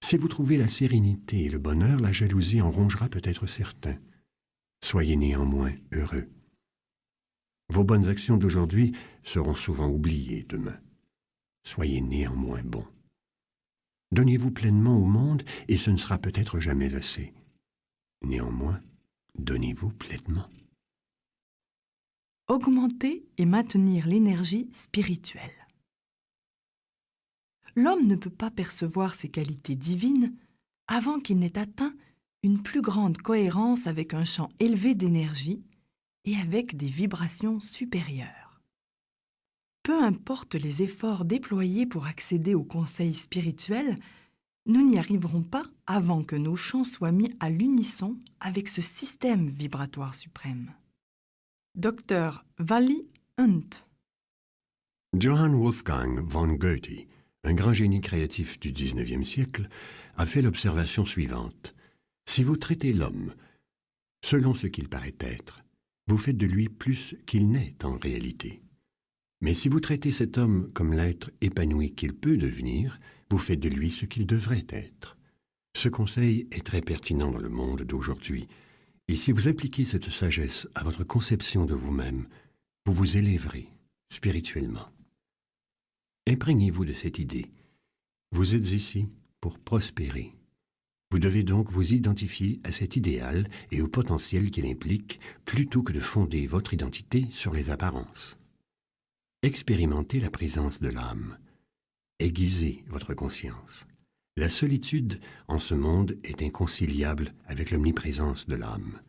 Si vous trouvez la sérénité et le bonheur, la jalousie en rongera peut-être certains. Soyez néanmoins heureux. Vos bonnes actions d'aujourd'hui seront souvent oubliées demain. Soyez néanmoins bons. Donnez-vous pleinement au monde et ce ne sera peut-être jamais assez. Néanmoins, donnez-vous pleinement. Augmenter et maintenir l'énergie spirituelle. L'homme ne peut pas percevoir ses qualités divines avant qu'il n'ait atteint une plus grande cohérence avec un champ élevé d'énergie et avec des vibrations supérieures. Peu importe les efforts déployés pour accéder au conseil spirituel, nous n'y arriverons pas avant que nos champs soient mis à l'unisson avec ce système vibratoire suprême. Dr. Wally Hunt. Johann Wolfgang von Goethe, un grand génie créatif du XIXe siècle, a fait l'observation suivante. Si vous traitez l'homme selon ce qu'il paraît être, vous faites de lui plus qu'il n'est en réalité. Mais si vous traitez cet homme comme l'être épanoui qu'il peut devenir, vous faites de lui ce qu'il devrait être. Ce conseil est très pertinent dans le monde d'aujourd'hui. Et si vous appliquez cette sagesse à votre conception de vous-même, vous vous élèverez spirituellement. Imprégnez-vous de cette idée. Vous êtes ici pour prospérer. Vous devez donc vous identifier à cet idéal et au potentiel qu'il implique, plutôt que de fonder votre identité sur les apparences. Expérimentez la présence de l'âme. Aiguisez votre conscience. La solitude en ce monde est inconciliable avec l'omniprésence de l'âme.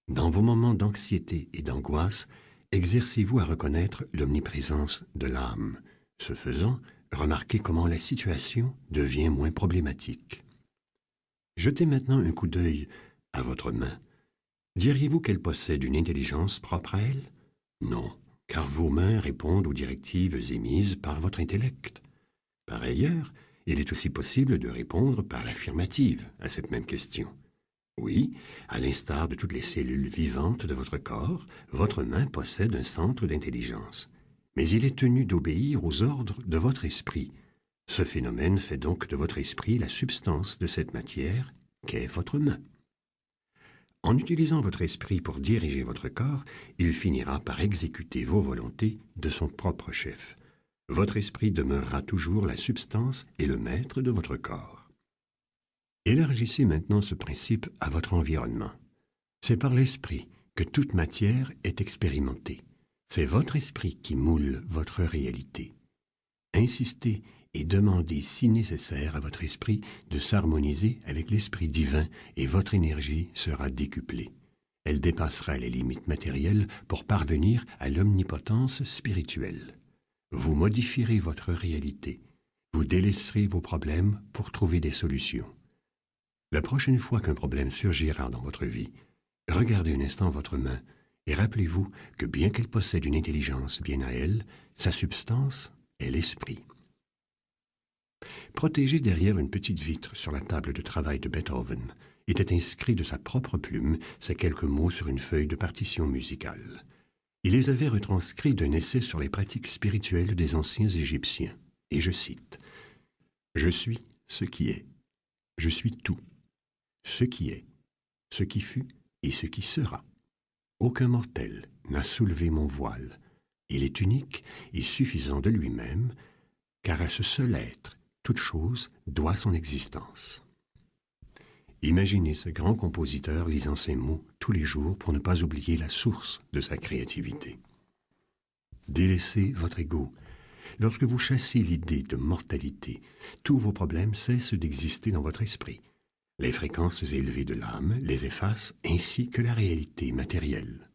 Dans vos moments d'anxiété et d'angoisse, exercez-vous à reconnaître l'omniprésence de l'âme. Ce faisant, remarquez comment la situation devient moins problématique. Jetez maintenant un coup d'œil à votre main. Diriez-vous qu'elle possède une intelligence propre à elle? Non, car vos mains répondent aux directives émises par votre intellect. Par ailleurs, il est aussi possible de répondre par l'affirmative à cette même question. Oui, à l'instar de toutes les cellules vivantes de votre corps, votre main possède un centre d'intelligence. Mais il est tenu d'obéir aux ordres de votre esprit. Ce phénomène fait donc de votre esprit la substance de cette matière qu'est votre main. En utilisant votre esprit pour diriger votre corps, il finira par exécuter vos volontés de son propre chef. Votre esprit demeurera toujours la substance et le maître de votre corps. Élargissez maintenant ce principe à votre environnement. C'est par l'esprit que toute matière est expérimentée. C'est votre esprit qui moule votre réalité. Insistez et demandez si nécessaire à votre esprit de s'harmoniser avec l'esprit divin et votre énergie sera décuplée. Elle dépassera les limites matérielles pour parvenir à l'omnipotence spirituelle. Vous modifierez votre réalité. Vous délaisserez vos problèmes pour trouver des solutions. La prochaine fois qu'un problème surgira dans votre vie, regardez un instant votre main et rappelez-vous que bien qu'elle possède une intelligence bien à elle, sa substance est l'esprit. Protégé derrière une petite vitre sur la table de travail de Beethoven, étaient inscrits de sa propre plume ces quelques mots sur une feuille de partition musicale. Il les avait retranscrits d'un essai sur les pratiques spirituelles des anciens Égyptiens, et je cite « Je suis ce qui est, je suis tout, ce qui est, ce qui fut et ce qui sera. Aucun mortel n'a soulevé mon voile. Il est unique et suffisant de lui-même, car à ce seul être, toute chose doit son existence. » Imaginez ce grand compositeur lisant ces mots tous les jours pour ne pas oublier la source de sa créativité. Délaissez votre ego. Lorsque vous chassez l'idée de mortalité, tous vos problèmes cessent d'exister dans votre esprit. Les fréquences élevées de l'âme les effacent ainsi que la réalité matérielle.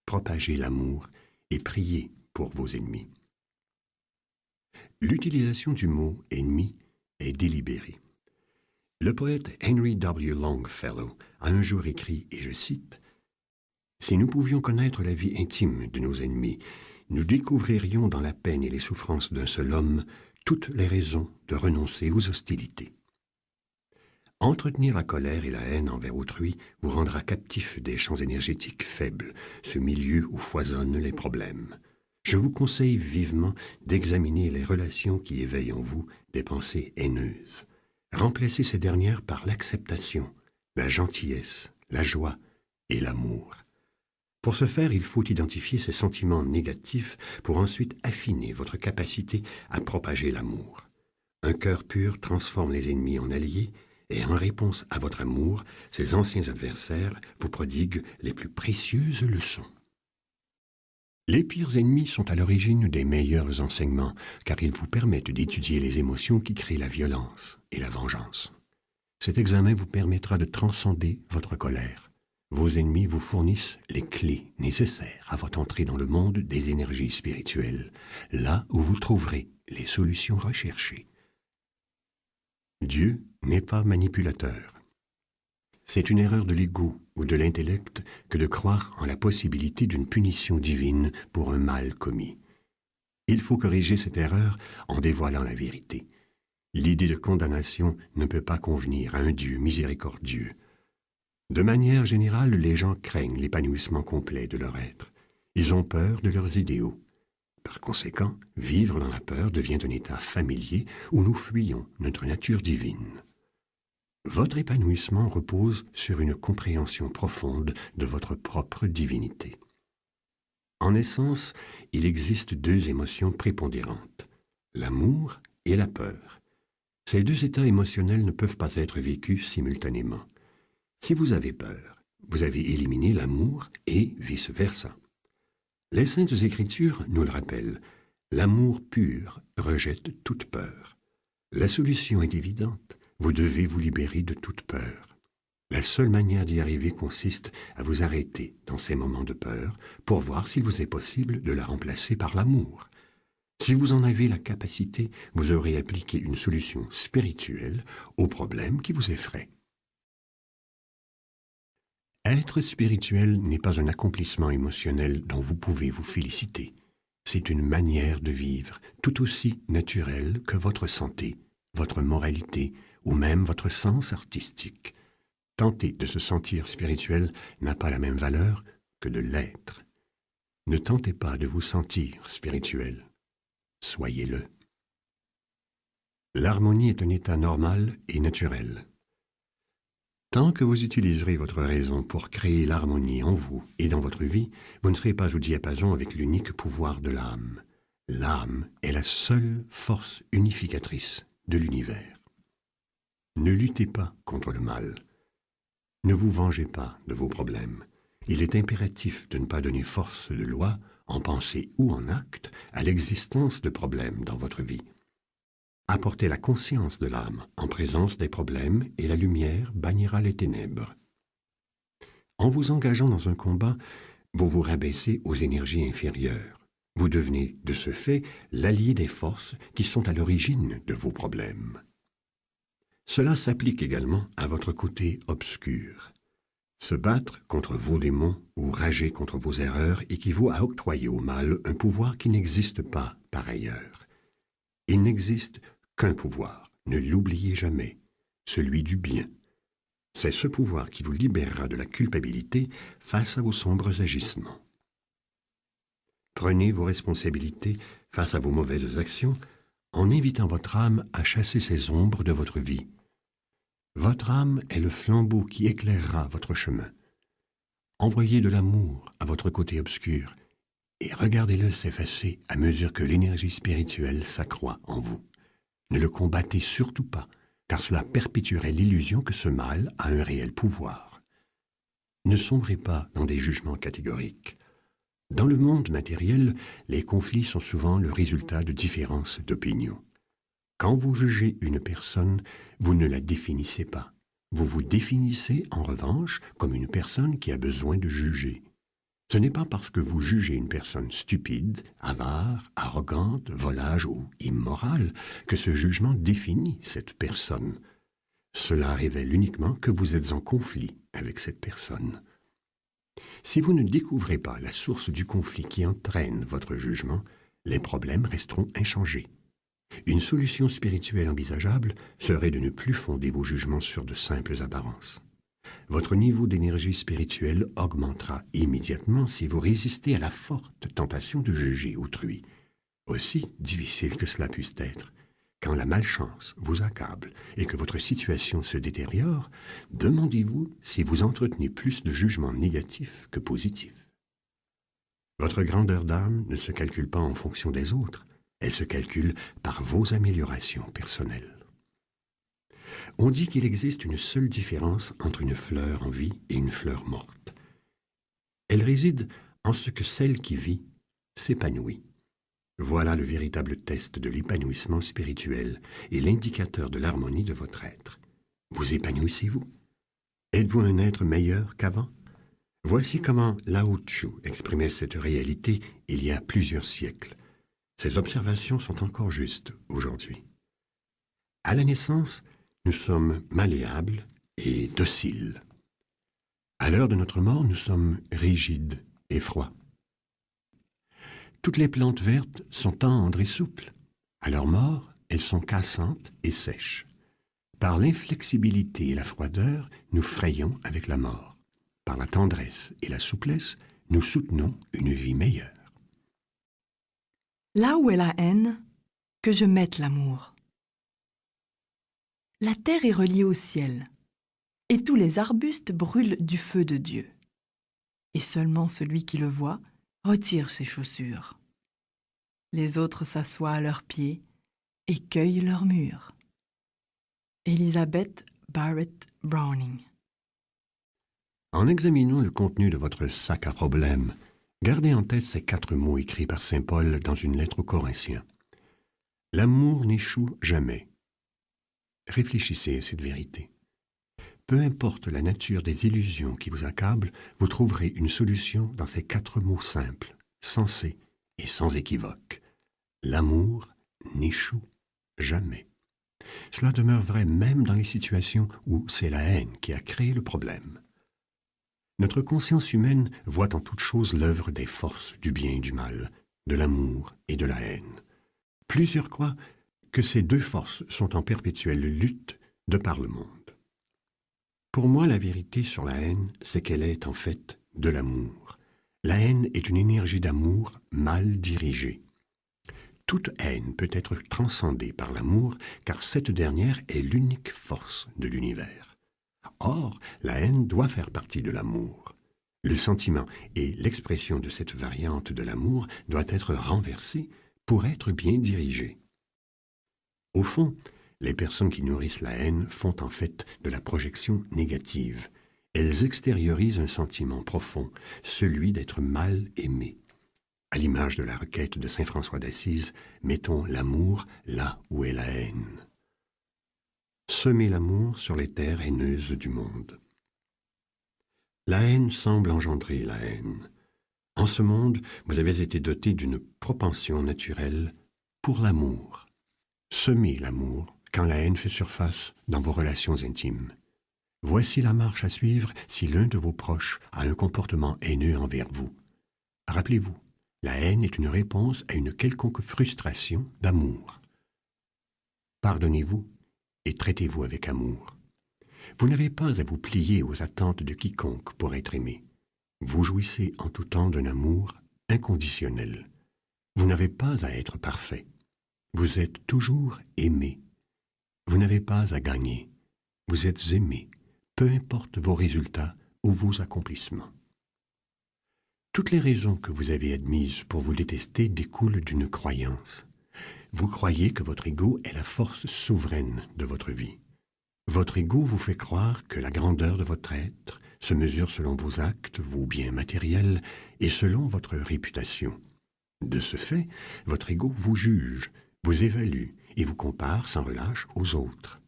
Propagez l'amour et priez pour vos ennemis. L'utilisation du mot « ennemi » est délibérée. Le poète Henry W. Longfellow a un jour écrit, et je cite, « Si nous pouvions connaître la vie intime de nos ennemis, nous découvririons dans la peine et les souffrances d'un seul homme toutes les raisons de renoncer aux hostilités. » Entretenir la colère et la haine envers autrui vous rendra captif des champs énergétiques faibles, ce milieu où foisonnent les problèmes. Je vous conseille vivement d'examiner les relations qui éveillent en vous des pensées haineuses. Remplacez ces dernières par l'acceptation, la gentillesse, la joie et l'amour. Pour ce faire, il faut identifier ces sentiments négatifs pour ensuite affiner votre capacité à propager l'amour. Un cœur pur transforme les ennemis en alliés et en réponse à votre amour, ces anciens adversaires vous prodiguent les plus précieuses leçons. Les pires ennemis sont à l'origine des meilleurs enseignements, car ils vous permettent d'étudier les émotions qui créent la violence et la vengeance. Cet examen vous permettra de transcender votre colère. Vos ennemis vous fournissent les clés nécessaires à votre entrée dans le monde des énergies spirituelles, là où vous trouverez les solutions recherchées. Dieu n'est pas manipulateur. C'est une erreur de l'ego ou de l'intellect que de croire en la possibilité d'une punition divine pour un mal commis. Il faut corriger cette erreur en dévoilant la vérité. L'idée de condamnation ne peut pas convenir à un Dieu miséricordieux. De manière générale, les gens craignent l'épanouissement complet de leur être. Ils ont peur de leurs idéaux. Par conséquent, vivre dans la peur devient un état familier où nous fuyons notre nature divine. Votre épanouissement repose sur une compréhension profonde de votre propre divinité. En essence, il existe deux émotions prépondérantes, l'amour et la peur. Ces deux états émotionnels ne peuvent pas être vécus simultanément. Si vous avez peur, vous avez éliminé l'amour et vice-versa. Les Saintes Écritures nous le rappellent, l'amour pur rejette toute peur. La solution est évidente. Vous devez vous libérer de toute peur. La seule manière d'y arriver consiste à vous arrêter dans ces moments de peur pour voir s'il vous est possible de la remplacer par l'amour. Si vous en avez la capacité, vous aurez appliqué une solution spirituelle au problème qui vous effraie. Être spirituel n'est pas un accomplissement émotionnel dont vous pouvez vous féliciter. C'est une manière de vivre tout aussi naturelle que votre santé, votre moralité, ou même votre sens artistique. Tenter de se sentir spirituel n'a pas la même valeur que de l'être. Ne tentez pas de vous sentir spirituel. Soyez-le. L'harmonie est un état normal et naturel. Tant que vous utiliserez votre raison pour créer l'harmonie en vous et dans votre vie, vous ne serez pas au diapason avec l'unique pouvoir de l'âme. L'âme est la seule force unificatrice de l'univers. Ne luttez pas contre le mal. Ne vous vengez pas de vos problèmes. Il est impératif de ne pas donner force de loi, en pensée ou en acte, à l'existence de problèmes dans votre vie. Apportez la conscience de l'âme en présence des problèmes et la lumière bannira les ténèbres. En vous engageant dans un combat, vous vous rabaissez aux énergies inférieures. Vous devenez, de ce fait, l'allié des forces qui sont à l'origine de vos problèmes. Cela s'applique également à votre côté obscur. Se battre contre vos démons ou rager contre vos erreurs équivaut à octroyer au mal un pouvoir qui n'existe pas par ailleurs. Il n'existe qu'un pouvoir, ne l'oubliez jamais, celui du bien. C'est ce pouvoir qui vous libérera de la culpabilité face à vos sombres agissements. Prenez vos responsabilités face à vos mauvaises actions en invitant votre âme à chasser ces ombres de votre vie. Votre âme est le flambeau qui éclairera votre chemin. Envoyez de l'amour à votre côté obscur et regardez-le s'effacer à mesure que l'énergie spirituelle s'accroît en vous. Ne le combattez surtout pas, car cela perpétuerait l'illusion que ce mal a un réel pouvoir. Ne sombrez pas dans des jugements catégoriques. Dans le monde matériel, les conflits sont souvent le résultat de différences d'opinion. Quand vous jugez une personne, vous ne la définissez pas. Vous vous définissez, en revanche, comme une personne qui a besoin de juger. Ce n'est pas parce que vous jugez une personne stupide, avare, arrogante, volage ou immorale que ce jugement définit cette personne. Cela révèle uniquement que vous êtes en conflit avec cette personne. Si vous ne découvrez pas la source du conflit qui entraîne votre jugement, les problèmes resteront inchangés. Une solution spirituelle envisageable serait de ne plus fonder vos jugements sur de simples apparences. Votre niveau d'énergie spirituelle augmentera immédiatement si vous résistez à la forte tentation de juger autrui. Aussi difficile que cela puisse être, quand la malchance vous accable et que votre situation se détériore, demandez-vous si vous entretenez plus de jugements négatifs que positifs. Votre grandeur d'âme ne se calcule pas en fonction des autres, elle se calcule par vos améliorations personnelles. On dit qu'il existe une seule différence entre une fleur en vie et une fleur morte. Elle réside en ce que celle qui vit s'épanouit. Voilà le véritable test de l'épanouissement spirituel et l'indicateur de l'harmonie de votre être. Vous épanouissez-vous? Êtes-vous un être meilleur qu'avant? Voici comment Lao Tzu exprimait cette réalité il y a plusieurs siècles. Ces observations sont encore justes aujourd'hui. À la naissance, nous sommes malléables et dociles. À l'heure de notre mort, nous sommes rigides et froids. Toutes les plantes vertes sont tendres et souples. À leur mort, elles sont cassantes et sèches. Par l'inflexibilité et la froideur, nous frayons avec la mort. Par la tendresse et la souplesse, nous soutenons une vie meilleure. Là où est la haine, que je mette l'amour. La terre est reliée au ciel, et tous les arbustes brûlent du feu de Dieu. Et seulement celui qui le voit retire ses chaussures. Les autres s'assoient à leurs pieds et cueillent leurs mûres. Elizabeth Barrett Browning. En examinant le contenu de votre sac à problèmes, gardez en tête ces 4 mots écrits par saint Paul dans une lettre aux Corinthiens. L'amour n'échoue jamais. Réfléchissez à cette vérité. Peu importe la nature des illusions qui vous accablent, vous trouverez une solution dans ces 4 mots simples, sensés et sans équivoque. L'amour n'échoue jamais. Cela demeure vrai même dans les situations où c'est la haine qui a créé le problème. Notre conscience humaine voit en toute chose l'œuvre des forces du bien et du mal, de l'amour et de la haine. Plusieurs croient que ces 2 forces sont en perpétuelle lutte de par le monde. Pour moi, la vérité sur la haine, c'est qu'elle est en fait de l'amour. La haine est une énergie d'amour mal dirigée. Toute haine peut être transcendée par l'amour, car cette dernière est l'unique force de l'univers. Or, la haine doit faire partie de l'amour. Le sentiment et l'expression de cette variante de l'amour doit être renversée pour être bien dirigée. Au fond, les personnes qui nourrissent la haine font en fait de la projection négative. Elles extériorisent un sentiment profond, celui d'être mal aimé. À l'image de la requête de saint François d'Assise, mettons l'amour là où est la haine. Semez l'amour sur les terres haineuses du monde. La haine semble engendrer la haine. En ce monde, vous avez été doté d'une propension naturelle pour l'amour. Semez l'amour quand la haine fait surface dans vos relations intimes. Voici la marche à suivre si l'un de vos proches a un comportement haineux envers vous. Rappelez-vous, la haine est une réponse à une quelconque frustration d'amour. Pardonnez-vous et traitez-vous avec amour. Vous n'avez pas à vous plier aux attentes de quiconque pour être aimé. Vous jouissez en tout temps d'un amour inconditionnel. Vous n'avez pas à être parfait. Vous êtes toujours aimé. Vous n'avez pas à gagner. Vous êtes aimé, peu importe vos résultats ou vos accomplissements. Toutes les raisons que vous avez admises pour vous détester découlent d'une croyance. Vous croyez que votre ego est la force souveraine de votre vie. Votre ego vous fait croire que la grandeur de votre être se mesure selon vos actes, vos biens matériels et selon votre réputation. De ce fait, votre ego vous juge, vous évalue et vous compare sans relâche aux autres.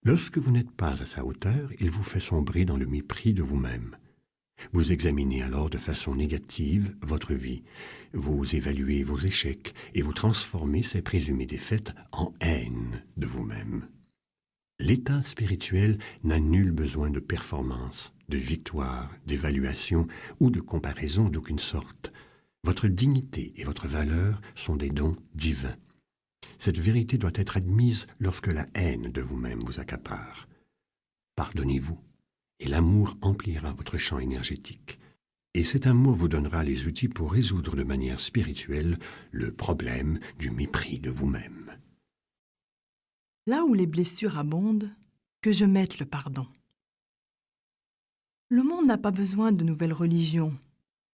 Lorsque vous n'êtes pas à sa hauteur, il vous fait sombrer dans le mépris de vous-même. Vous examinez alors de façon négative votre vie, vous évaluez vos échecs et vous transformez ces présumées défaites en haine de vous-même. L'état spirituel n'a nul besoin de performance, de victoire, d'évaluation ou de comparaison d'aucune sorte. Votre dignité et votre valeur sont des dons divins. Cette vérité doit être admise lorsque la haine de vous-même vous accapare. Pardonnez-vous, et l'amour emplira votre champ énergétique. Et cet amour vous donnera les outils pour résoudre de manière spirituelle le problème du mépris de vous-même. Là où les blessures abondent, que je mette le pardon. Le monde n'a pas besoin de nouvelles religions,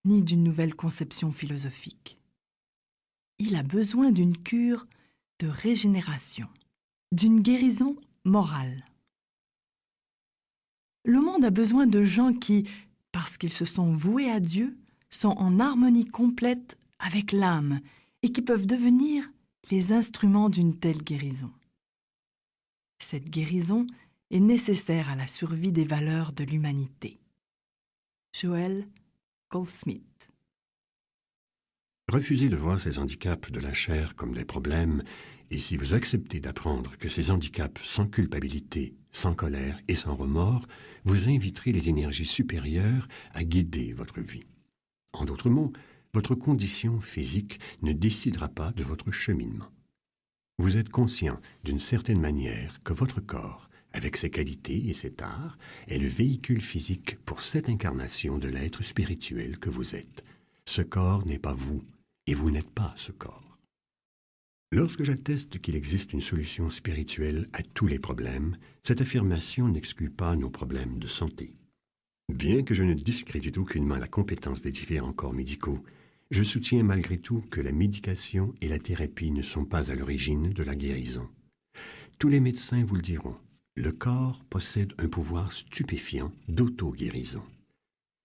ni d'une nouvelle conception philosophique. Il a besoin d'une cure de régénération, d'une guérison morale. Le monde a besoin de gens qui, parce qu'ils se sont voués à Dieu, sont en harmonie complète avec l'âme et qui peuvent devenir les instruments d'une telle guérison. Cette guérison est nécessaire à la survie des valeurs de l'humanité. Joel Goldsmith. Refusez de voir ces handicaps de la chair comme des problèmes, et si vous acceptez d'apprendre que ces handicaps sans culpabilité, sans colère et sans remords, vous inviterez les énergies supérieures à guider votre vie. En d'autres mots, votre condition physique ne décidera pas de votre cheminement. Vous êtes conscient d'une certaine manière que votre corps, avec ses qualités et ses tares, est le véhicule physique pour cette incarnation de l'être spirituel que vous êtes. Ce corps n'est pas vous, et vous n'êtes pas ce corps. Lorsque j'atteste qu'il existe une solution spirituelle à tous les problèmes, cette affirmation n'exclut pas nos problèmes de santé. Bien que je ne discrédite aucunement la compétence des différents corps médicaux, je soutiens malgré tout que la médication et la thérapie ne sont pas à l'origine de la guérison. Tous les médecins vous le diront, le corps possède un pouvoir stupéfiant d'auto-guérison.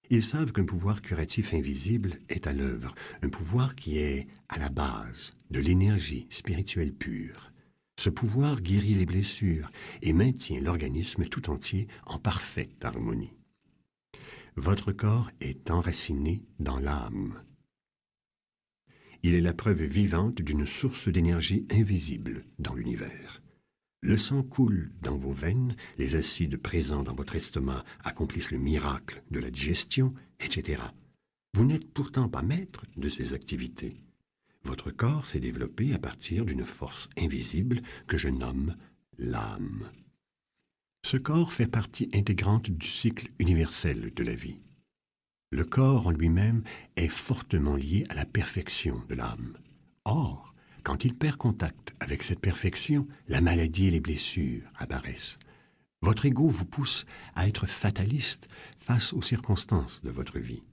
Ils savent qu'un pouvoir curatif invisible est à l'œuvre, un pouvoir qui est à la base de l'énergie spirituelle pure. Ce pouvoir guérit les blessures et maintient l'organisme tout entier en parfaite harmonie. Votre corps est enraciné dans l'âme. Il est la preuve vivante d'une source d'énergie invisible dans l'univers. Le sang coule dans vos veines, les acides présents dans votre estomac accomplissent le miracle de la digestion, etc. Vous n'êtes pourtant pas maître de ces activités. Votre corps s'est développé à partir d'une force invisible que je nomme l'âme. Ce corps fait partie intégrante du cycle universel de la vie. Le corps en lui-même est fortement lié à la perfection de l'âme. Or, quand il perd contact avec cette perfection, la maladie et les blessures apparaissent. Votre ego vous pousse à être fataliste face aux circonstances de votre vie.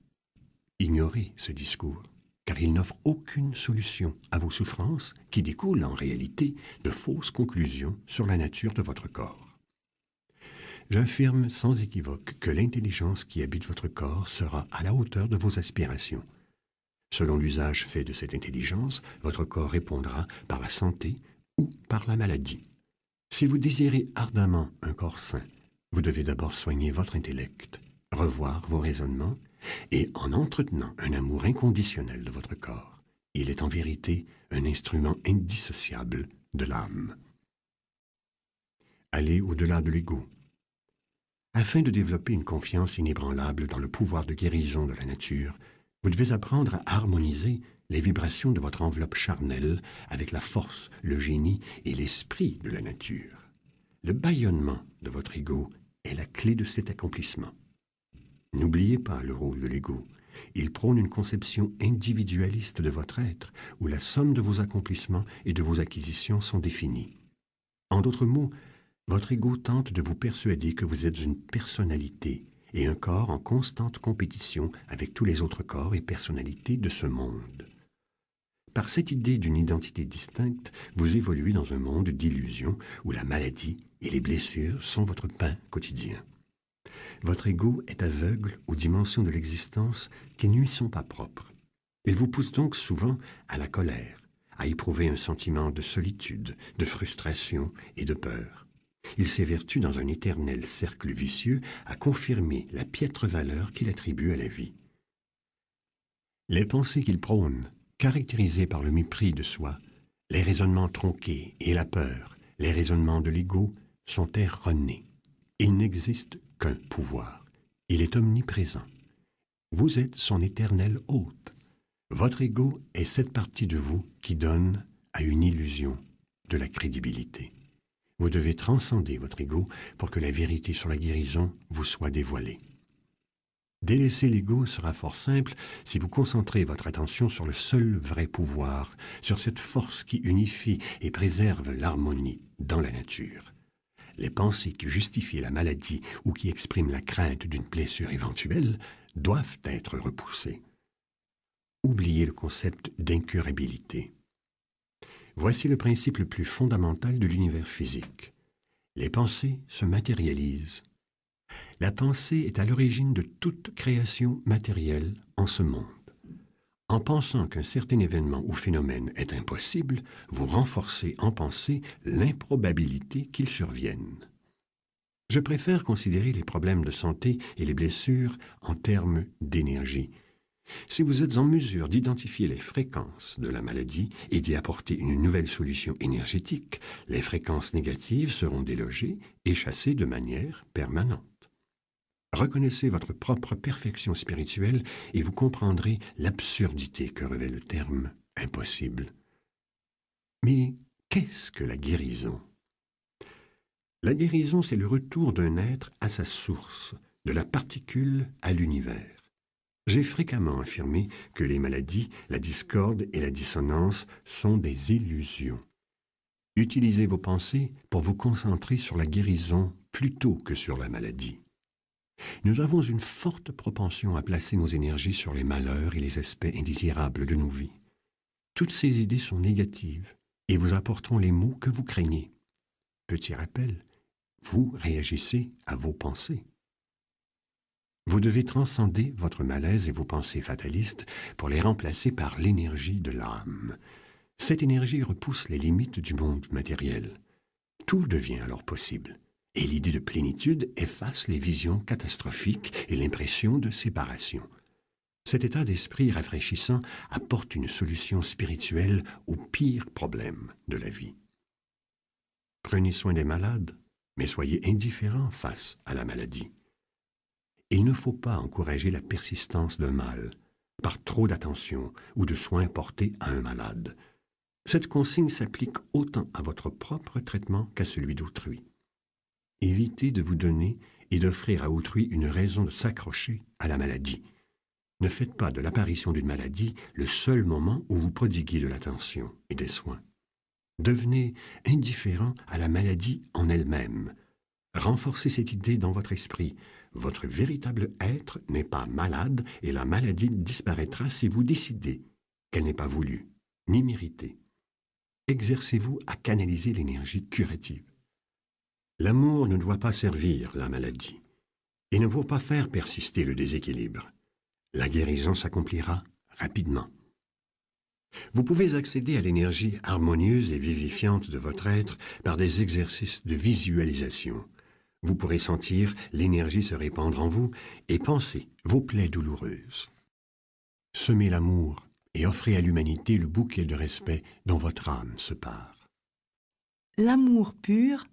Ignorez ce discours, car il n'offre aucune solution à vos souffrances qui découlent en réalité de fausses conclusions sur la nature de votre corps. J'affirme sans équivoque que l'intelligence qui habite votre corps sera à la hauteur de vos aspirations. Selon l'usage fait de cette intelligence, votre corps répondra par la santé ou par la maladie. Si vous désirez ardemment un corps sain, vous devez d'abord soigner votre intellect, revoir vos raisonnements et en entretenant un amour inconditionnel de votre corps. Il est en vérité un instrument indissociable de l'âme. aller au-delà de l'ego. Afin de développer une confiance inébranlable dans le pouvoir de guérison de la nature, vous devez apprendre à harmoniser les vibrations de votre enveloppe charnelle avec la force, le génie et l'esprit de la nature. Le bâillonnement de votre ego est la clé de cet accomplissement. N'oubliez pas le rôle de l'ego. Il prône une conception individualiste de votre être, où la somme de vos accomplissements et de vos acquisitions sont définies. En d'autres mots, votre ego tente de vous persuader que vous êtes une personnalité et un corps en constante compétition avec tous les autres corps et personnalités de ce monde. Par cette idée d'une identité distincte, vous évoluez dans un monde d'illusions où la maladie et les blessures sont votre pain quotidien. Votre ego est aveugle aux dimensions de l'existence qui ne lui sont pas propres. Il vous pousse donc souvent à la colère, à éprouver un sentiment de solitude, de frustration et de peur. Il s'évertue dans un éternel cercle vicieux à confirmer la piètre valeur qu'il attribue à la vie. Les pensées qu'il prône, caractérisées par le mépris de soi, les raisonnements tronqués et la peur, les raisonnements de l'ego, sont erronés. Il n'existe qu'un pouvoir. Il est omniprésent. Vous êtes son éternel hôte. Votre ego est cette partie de vous qui donne à une illusion de la crédibilité. Vous devez transcender votre ego pour que la vérité sur la guérison vous soit dévoilée. Délaisser l'ego sera fort simple si vous concentrez votre attention sur le seul vrai pouvoir, sur cette force qui unifie et préserve l'harmonie dans la nature. Les pensées qui justifient la maladie ou qui expriment la crainte d'une blessure éventuelle doivent être repoussées. Oubliez le concept d'incurabilité. Voici le principe le plus fondamental de l'univers physique. Les pensées se matérialisent. La pensée est à l'origine de toute création matérielle en ce monde. En pensant qu'un certain événement ou phénomène est impossible, vous renforcez en pensée l'improbabilité qu'il survienne. Je préfère considérer les problèmes de santé et les blessures en termes d'énergie. Si vous êtes en mesure d'identifier les fréquences de la maladie et d'y apporter une nouvelle solution énergétique, les fréquences négatives seront délogées et chassées de manière permanente. Reconnaissez votre propre perfection spirituelle et vous comprendrez l'absurdité que revêt le terme « impossible ». Mais qu'est-ce que la guérison? La guérison, c'est le retour d'un être à sa source, de la particule à l'univers. J'ai fréquemment affirmé que les maladies, la discorde et la dissonance sont des illusions. Utilisez vos pensées pour vous concentrer sur la guérison plutôt que sur la maladie. Nous avons une forte propension à placer nos énergies sur les malheurs et les aspects indésirables de nos vies. Toutes ces idées sont négatives et vous apporteront les maux que vous craignez. Petit rappel, vous réagissez à vos pensées. Vous devez transcender votre malaise et vos pensées fatalistes pour les remplacer par l'énergie de l'âme. Cette énergie repousse les limites du monde matériel. Tout devient alors possible. Et l'idée de plénitude efface les visions catastrophiques et l'impression de séparation. Cet état d'esprit rafraîchissant apporte une solution spirituelle aux pires problèmes de la vie. Prenez soin des malades, mais soyez indifférents face à la maladie. Il ne faut pas encourager la persistance d'un mal par trop d'attention ou de soins portés à un malade. Cette consigne s'applique autant à votre propre traitement qu'à celui d'autrui. Évitez de vous donner et d'offrir à autrui une raison de s'accrocher à la maladie. Ne faites pas de l'apparition d'une maladie le seul moment où vous prodiguez de l'attention et des soins. Devenez indifférent à la maladie en elle-même. Renforcez cette idée dans votre esprit. Votre véritable être n'est pas malade et la maladie disparaîtra si vous décidez qu'elle n'est pas voulue, ni méritée. Exercez-vous à canaliser l'énergie curative. L'amour ne doit pas servir la maladie et ne doit pas faire persister le déséquilibre. La guérison s'accomplira rapidement. Vous pouvez accéder à l'énergie harmonieuse et vivifiante de votre être par des exercices de visualisation. Vous pourrez sentir l'énergie se répandre en vous et penser vos plaies douloureuses. Semez l'amour et offrez à l'humanité le bouquet de respect dont votre âme se pare. L'amour pur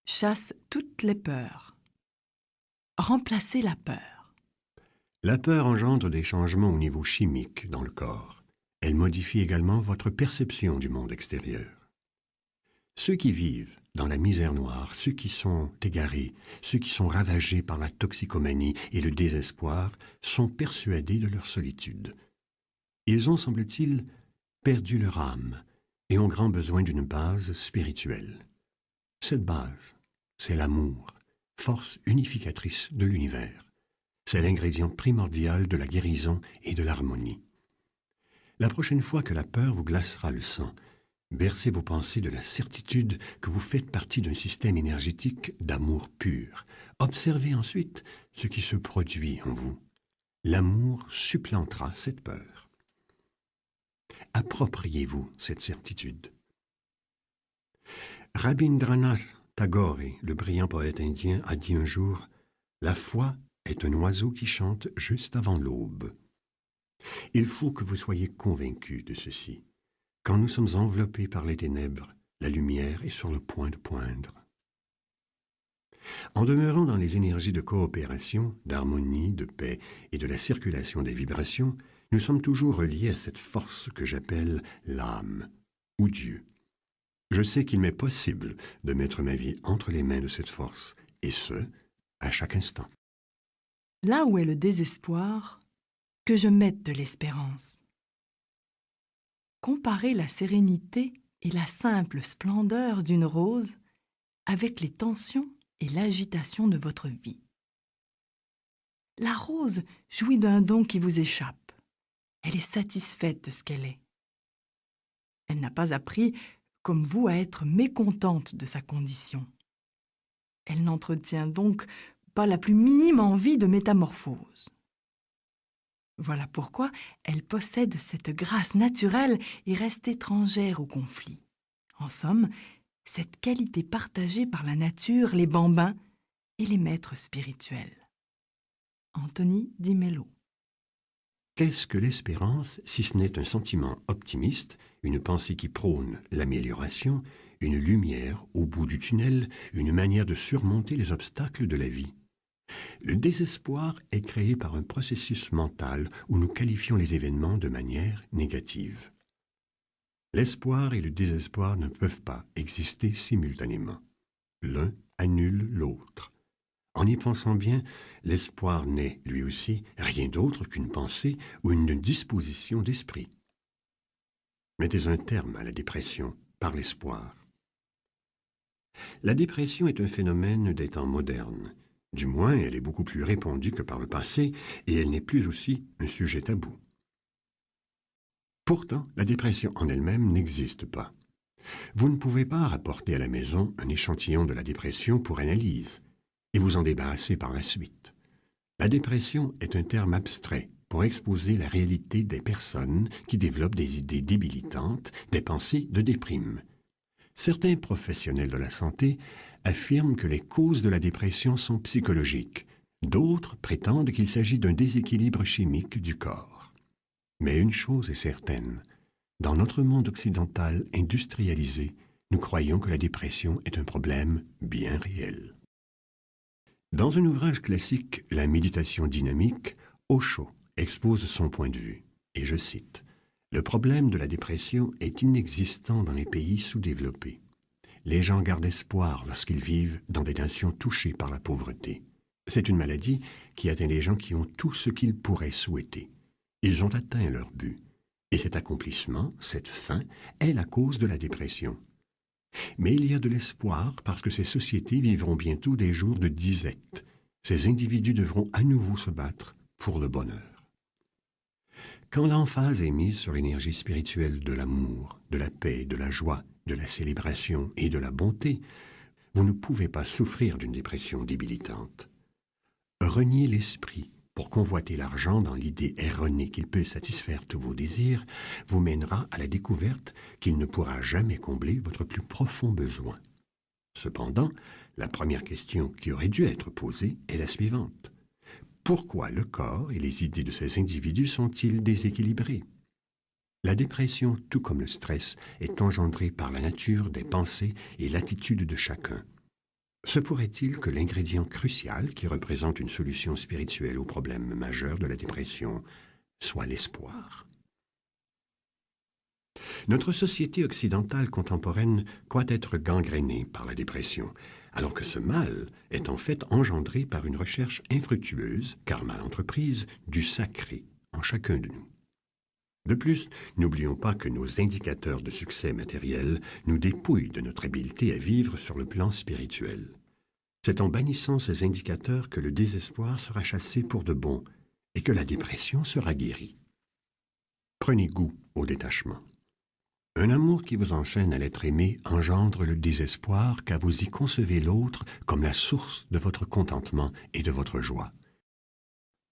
chasse toutes les peurs. Remplacez la peur. La peur engendre des changements au niveau chimique dans le corps. Elle modifie également votre perception du monde extérieur. Ceux qui vivent dans la misère noire, ceux qui sont égarés, ceux qui sont ravagés par la toxicomanie et le désespoir, sont persuadés de leur solitude. Ils ont, semble-t-il, perdu leur âme et ont grand besoin d'une base spirituelle. Cette base, c'est l'amour, force unificatrice de l'univers. C'est l'ingrédient primordial de la guérison et de l'harmonie. La prochaine fois que la peur vous glacera le sang, bercez vos pensées de la certitude que vous faites partie d'un système énergétique d'amour pur. Observez ensuite ce qui se produit en vous. L'amour supplantera cette peur. Appropriez-vous cette certitude. Rabindranath Tagore, le brillant poète indien, a dit un jour « La foi est un oiseau qui chante juste avant l'aube ». Il faut que vous soyez convaincus de ceci. Quand nous sommes enveloppés par les ténèbres, la lumière est sur le point de poindre. En demeurant dans les énergies de coopération, d'harmonie, de paix et de la circulation des vibrations, nous sommes toujours reliés à cette force que j'appelle l'âme ou Dieu. Je sais qu'il m'est possible de mettre ma vie entre les mains de cette force, et ce, à chaque instant. Là où est le désespoir, que je mette de l'espérance. Comparez la sérénité et la simple splendeur d'une rose avec les tensions et l'agitation de votre vie. La rose jouit d'un don qui vous échappe. Elle est satisfaite de ce qu'elle est. Elle n'a pas appris, comme vous, à être mécontente de sa condition. Elle n'entretient donc pas la plus minime envie de métamorphose. Voilà pourquoi elle possède cette grâce naturelle et reste étrangère au conflit. En somme, cette qualité partagée par la nature, les bambins et les maîtres spirituels. Anthony Di Mello. Qu'est-ce que l'espérance si ce n'est un sentiment optimiste, une pensée qui prône l'amélioration, une lumière au bout du tunnel, une manière de surmonter les obstacles de la vie? Le désespoir est créé par un processus mental où nous qualifions les événements de manière négative. L'espoir et le désespoir ne peuvent pas exister simultanément. L'un annule l'autre. En y pensant bien, l'espoir n'est, lui aussi, rien d'autre qu'une pensée ou une disposition d'esprit. Mettez un terme à la dépression par l'espoir. La dépression est un phénomène des temps modernes. Du moins, elle est beaucoup plus répandue que par le passé et elle n'est plus aussi un sujet tabou. Pourtant, la dépression en elle-même n'existe pas. Vous ne pouvez pas rapporter à la maison un échantillon de la dépression pour analyse et vous en débarrasser par la suite. La dépression est un terme abstrait pour exposer la réalité des personnes qui développent des idées débilitantes, des pensées de déprime. Certains professionnels de la santé affirment que les causes de la dépression sont psychologiques. D'autres prétendent qu'il s'agit d'un déséquilibre chimique du corps. Mais une chose est certaine, dans notre monde occidental industrialisé, nous croyons que la dépression est un problème bien réel. Dans un ouvrage classique, La méditation dynamique, Osho expose son point de vue, et je cite « Le problème de la dépression est inexistant dans les pays sous-développés. Les gens gardent espoir lorsqu'ils vivent dans des nations touchées par la pauvreté. C'est une maladie qui atteint les gens qui ont tout ce qu'ils pourraient souhaiter. Ils ont atteint leur but. Et cet accomplissement, cette fin, est la cause de la dépression. Mais il y a de l'espoir parce que ces sociétés vivront bientôt des jours de disette. Ces individus devront à nouveau se battre pour le bonheur. Quand l'emphase est mise sur l'énergie spirituelle de l'amour, de la paix, de la joie, de la célébration et de la bonté, vous ne pouvez pas souffrir d'une dépression débilitante. Renier l'esprit pour convoiter l'argent dans l'idée erronée qu'il peut satisfaire tous vos désirs vous mènera à la découverte qu'il ne pourra jamais combler votre plus profond besoin. Cependant, la première question qui aurait dû être posée est la suivante. Pourquoi le corps et les idées de ces individus sont-ils déséquilibrés? La dépression, tout comme le stress, est engendrée par la nature des pensées et l'attitude de chacun. Se pourrait-il que l'ingrédient crucial qui représente une solution spirituelle au problème majeur de la dépression soit l'espoir? Notre société occidentale contemporaine croit être gangrénée par la dépression, alors que ce mal est en fait engendré par une recherche infructueuse, car mal entreprise, du sacré en chacun de nous. De plus, n'oublions pas que nos indicateurs de succès matériel nous dépouillent de notre habileté à vivre sur le plan spirituel. C'est en bannissant ces indicateurs que le désespoir sera chassé pour de bon et que la dépression sera guérie. Prenez goût au détachement. Un amour qui vous enchaîne à l'être aimé engendre le désespoir car vous y concevez l'autre comme la source de votre contentement et de votre joie.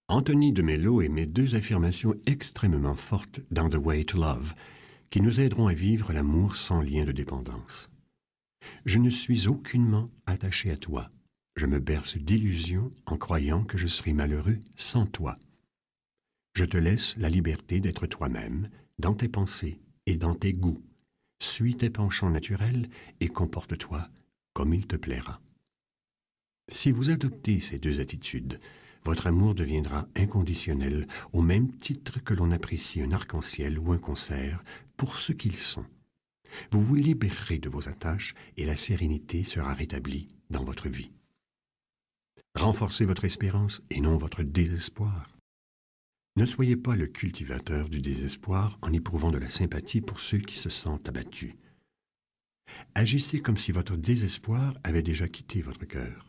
Anthony de Mello émet deux affirmations extrêmement fortes dans The Way to Love qui nous aideront à vivre l'amour sans lien de dépendance. Je ne suis aucunement attaché à toi. Je me berce d'illusions en croyant que je serai malheureux sans toi. Je te laisse la liberté d'être toi-même dans tes pensées et dans tes goûts. Suis tes penchants naturels et comporte-toi comme il te plaira. Si vous adoptez ces deux attitudes, votre amour deviendra inconditionnel au même titre que l'on apprécie un arc-en-ciel ou un concert pour ce qu'ils sont. Vous vous libérerez de vos attaches et la sérénité sera rétablie dans votre vie. Renforcez votre espérance et non votre désespoir. Ne soyez pas le cultivateur du désespoir en éprouvant de la sympathie pour ceux qui se sentent abattus. Agissez comme si votre désespoir avait déjà quitté votre cœur.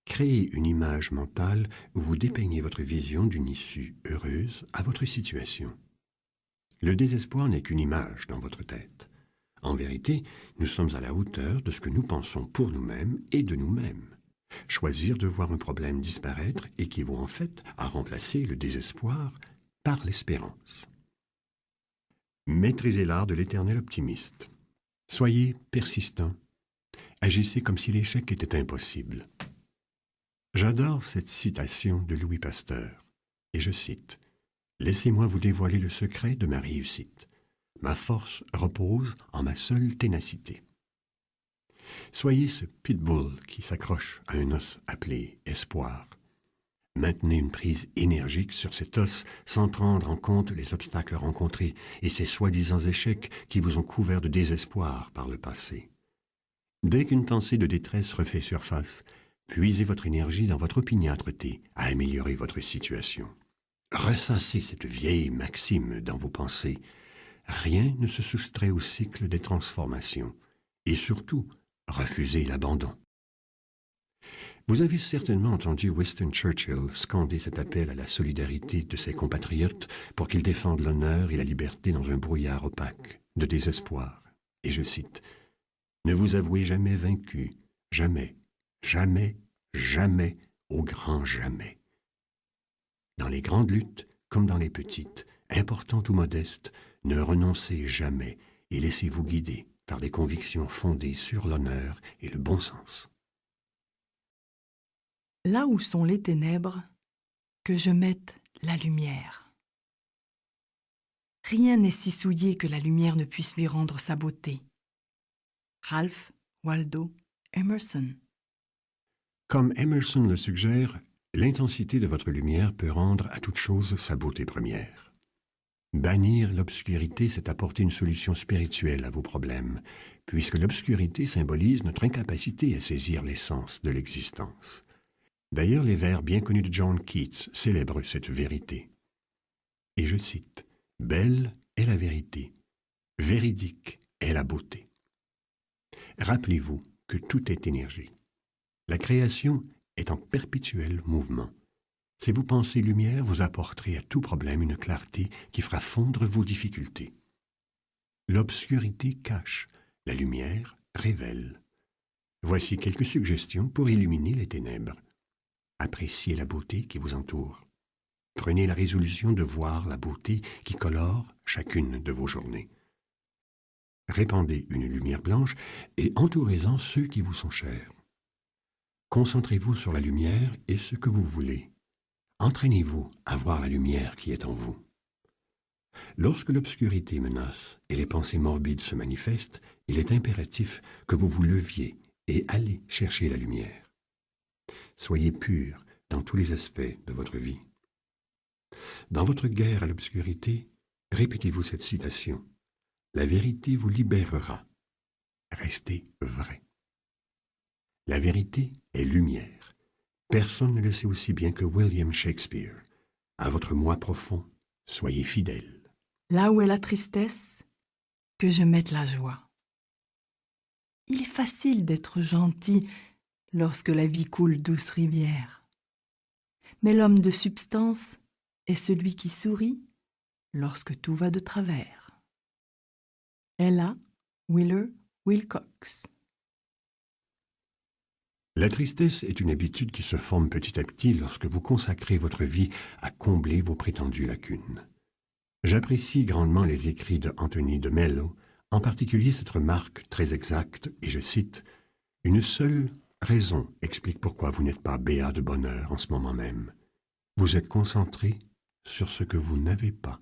Créez une image mentale où vous dépeignez votre vision d'une issue heureuse à votre situation. Le désespoir n'est qu'une image dans votre tête. En vérité, nous sommes à la hauteur de ce que nous pensons pour nous-mêmes et de nous-mêmes. Choisir de voir un problème disparaître équivaut en fait à remplacer le désespoir par l'espérance. Maîtrisez l'art de l'éternel optimiste. Soyez persistant. Agissez comme si l'échec était impossible. J'adore cette citation de Louis Pasteur, et je cite « Laissez-moi vous dévoiler le secret de ma réussite. Ma force repose en ma seule ténacité. » Soyez ce pitbull qui s'accroche à un os appelé espoir. Maintenez une prise énergique sur cet os sans prendre en compte les obstacles rencontrés et ces soi-disant échecs qui vous ont couvert de désespoir par le passé. Dès qu'une pensée de détresse refait surface, puisez votre énergie dans votre opiniâtreté à améliorer votre situation. Ressassez cette vieille maxime dans vos pensées. Rien ne se soustrait au cycle des transformations. Et surtout, refusez l'abandon. Vous avez certainement entendu Winston Churchill scander cet appel à la solidarité de ses compatriotes pour qu'ils défendent l'honneur et la liberté dans un brouillard opaque de désespoir. Et je cite « Ne vous avouez jamais vaincu, jamais, jamais, jamais, au grand jamais. Dans les grandes luttes comme dans les petites, importantes ou modestes, ne renoncez jamais et laissez-vous guider par des convictions fondées sur l'honneur et le bon sens. » Là où sont les ténèbres, que je mette la lumière. Rien n'est si souillé que la lumière ne puisse lui rendre sa beauté. Ralph Waldo Emerson. Comme Emerson le suggère, l'intensité de votre lumière peut rendre à toute chose sa beauté première. Bannir l'obscurité, c'est apporter une solution spirituelle à vos problèmes, puisque l'obscurité symbolise notre incapacité à saisir l'essence de l'existence. D'ailleurs, les vers bien connus de John Keats célèbrent cette vérité. Et je cite « Belle est la vérité, véridique est la beauté. » Rappelez-vous que tout est énergie. La création est en perpétuel mouvement. Si vous pensez lumière, vous apporterez à tout problème une clarté qui fera fondre vos difficultés. L'obscurité cache, la lumière révèle. Voici quelques suggestions pour illuminer les ténèbres. Appréciez la beauté qui vous entoure. Prenez la résolution de voir la beauté qui colore chacune de vos journées. Répandez une lumière blanche et entourez-en ceux qui vous sont chers. Concentrez-vous sur la lumière et ce que vous voulez. Entraînez-vous à voir la lumière qui est en vous. Lorsque l'obscurité menace et les pensées morbides se manifestent, il est impératif que vous vous leviez et allez chercher la lumière. Soyez pur dans tous les aspects de votre vie. Dans votre guerre à l'obscurité, répétez-vous cette citation. La vérité vous libérera. Restez vrai. La vérité est lumière. Personne ne le sait aussi bien que William Shakespeare. À votre moi profond, soyez fidèle. Là où est la tristesse, que je mette la joie. Il est facile d'être gentil lorsque la vie coule douce rivière. Mais l'homme de substance est celui qui sourit lorsque tout va de travers. Ella Wheeler Wilcox. La tristesse est une habitude qui se forme petit à petit lorsque vous consacrez votre vie à combler vos prétendues lacunes. J'apprécie grandement les écrits de Anthony de Mello, en particulier cette remarque très exacte, et je cite, « Une seule raison explique pourquoi vous n'êtes pas béat de bonheur en ce moment même. Vous êtes concentré sur ce que vous n'avez pas. »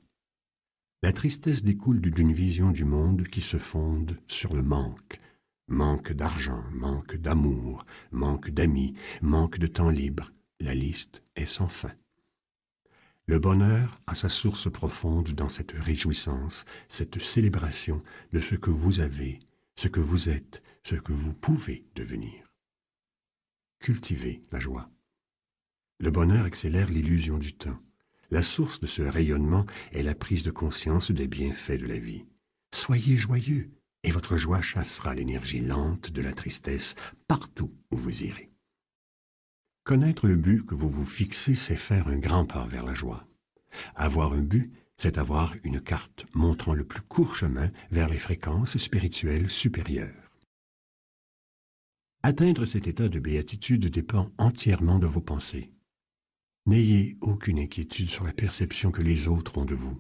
La tristesse découle d'une vision du monde qui se fonde sur le manque. Manque d'argent, manque d'amour, manque d'amis, manque de temps libre. La liste est sans fin. Le bonheur a sa source profonde dans cette réjouissance, cette célébration de ce que vous avez, ce que vous êtes, ce que vous pouvez devenir. Cultivez la joie. Le bonheur accélère l'illusion du temps. La source de ce rayonnement est la prise de conscience des bienfaits de la vie. Soyez joyeux, et votre joie chassera l'énergie lente de la tristesse partout où vous irez. Connaître le but que vous vous fixez, c'est faire un grand pas vers la joie. Avoir un but, c'est avoir une carte montrant le plus court chemin vers les fréquences spirituelles supérieures. Atteindre cet état de béatitude dépend entièrement de vos pensées. N'ayez aucune inquiétude sur la perception que les autres ont de vous.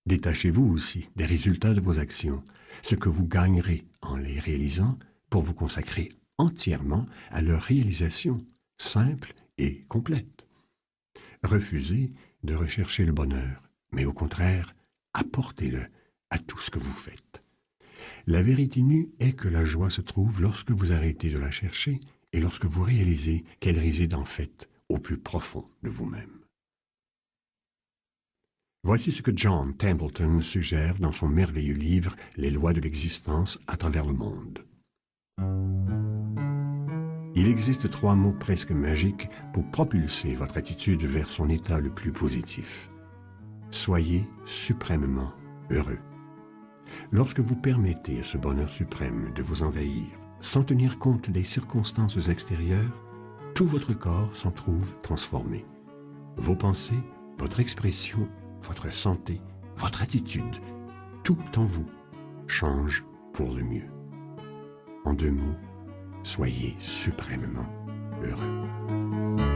Détachez-vous aussi des résultats de vos actions, ce que vous gagnerez en les réalisant pour vous consacrer entièrement à leur réalisation, simple et complète. Refusez de rechercher le bonheur, mais au contraire, apportez-le à tout ce que vous faites. La vérité nue est que la joie se trouve lorsque vous arrêtez de la chercher et lorsque vous réalisez qu'elle réside en fait au plus profond de vous-même. Voici ce que John Templeton suggère dans son merveilleux livre « Les lois de l'existence à travers le monde ». Il existe 3 mots presque magiques pour propulser votre attitude vers son état le plus positif. Soyez suprêmement heureux. Lorsque vous permettez à ce bonheur suprême de vous envahir, sans tenir compte des circonstances extérieures, tout votre corps s'en trouve transformé. Vos pensées, votre expression, votre santé, votre attitude, tout en vous change pour le mieux. En 2 mots, soyez suprêmement heureux.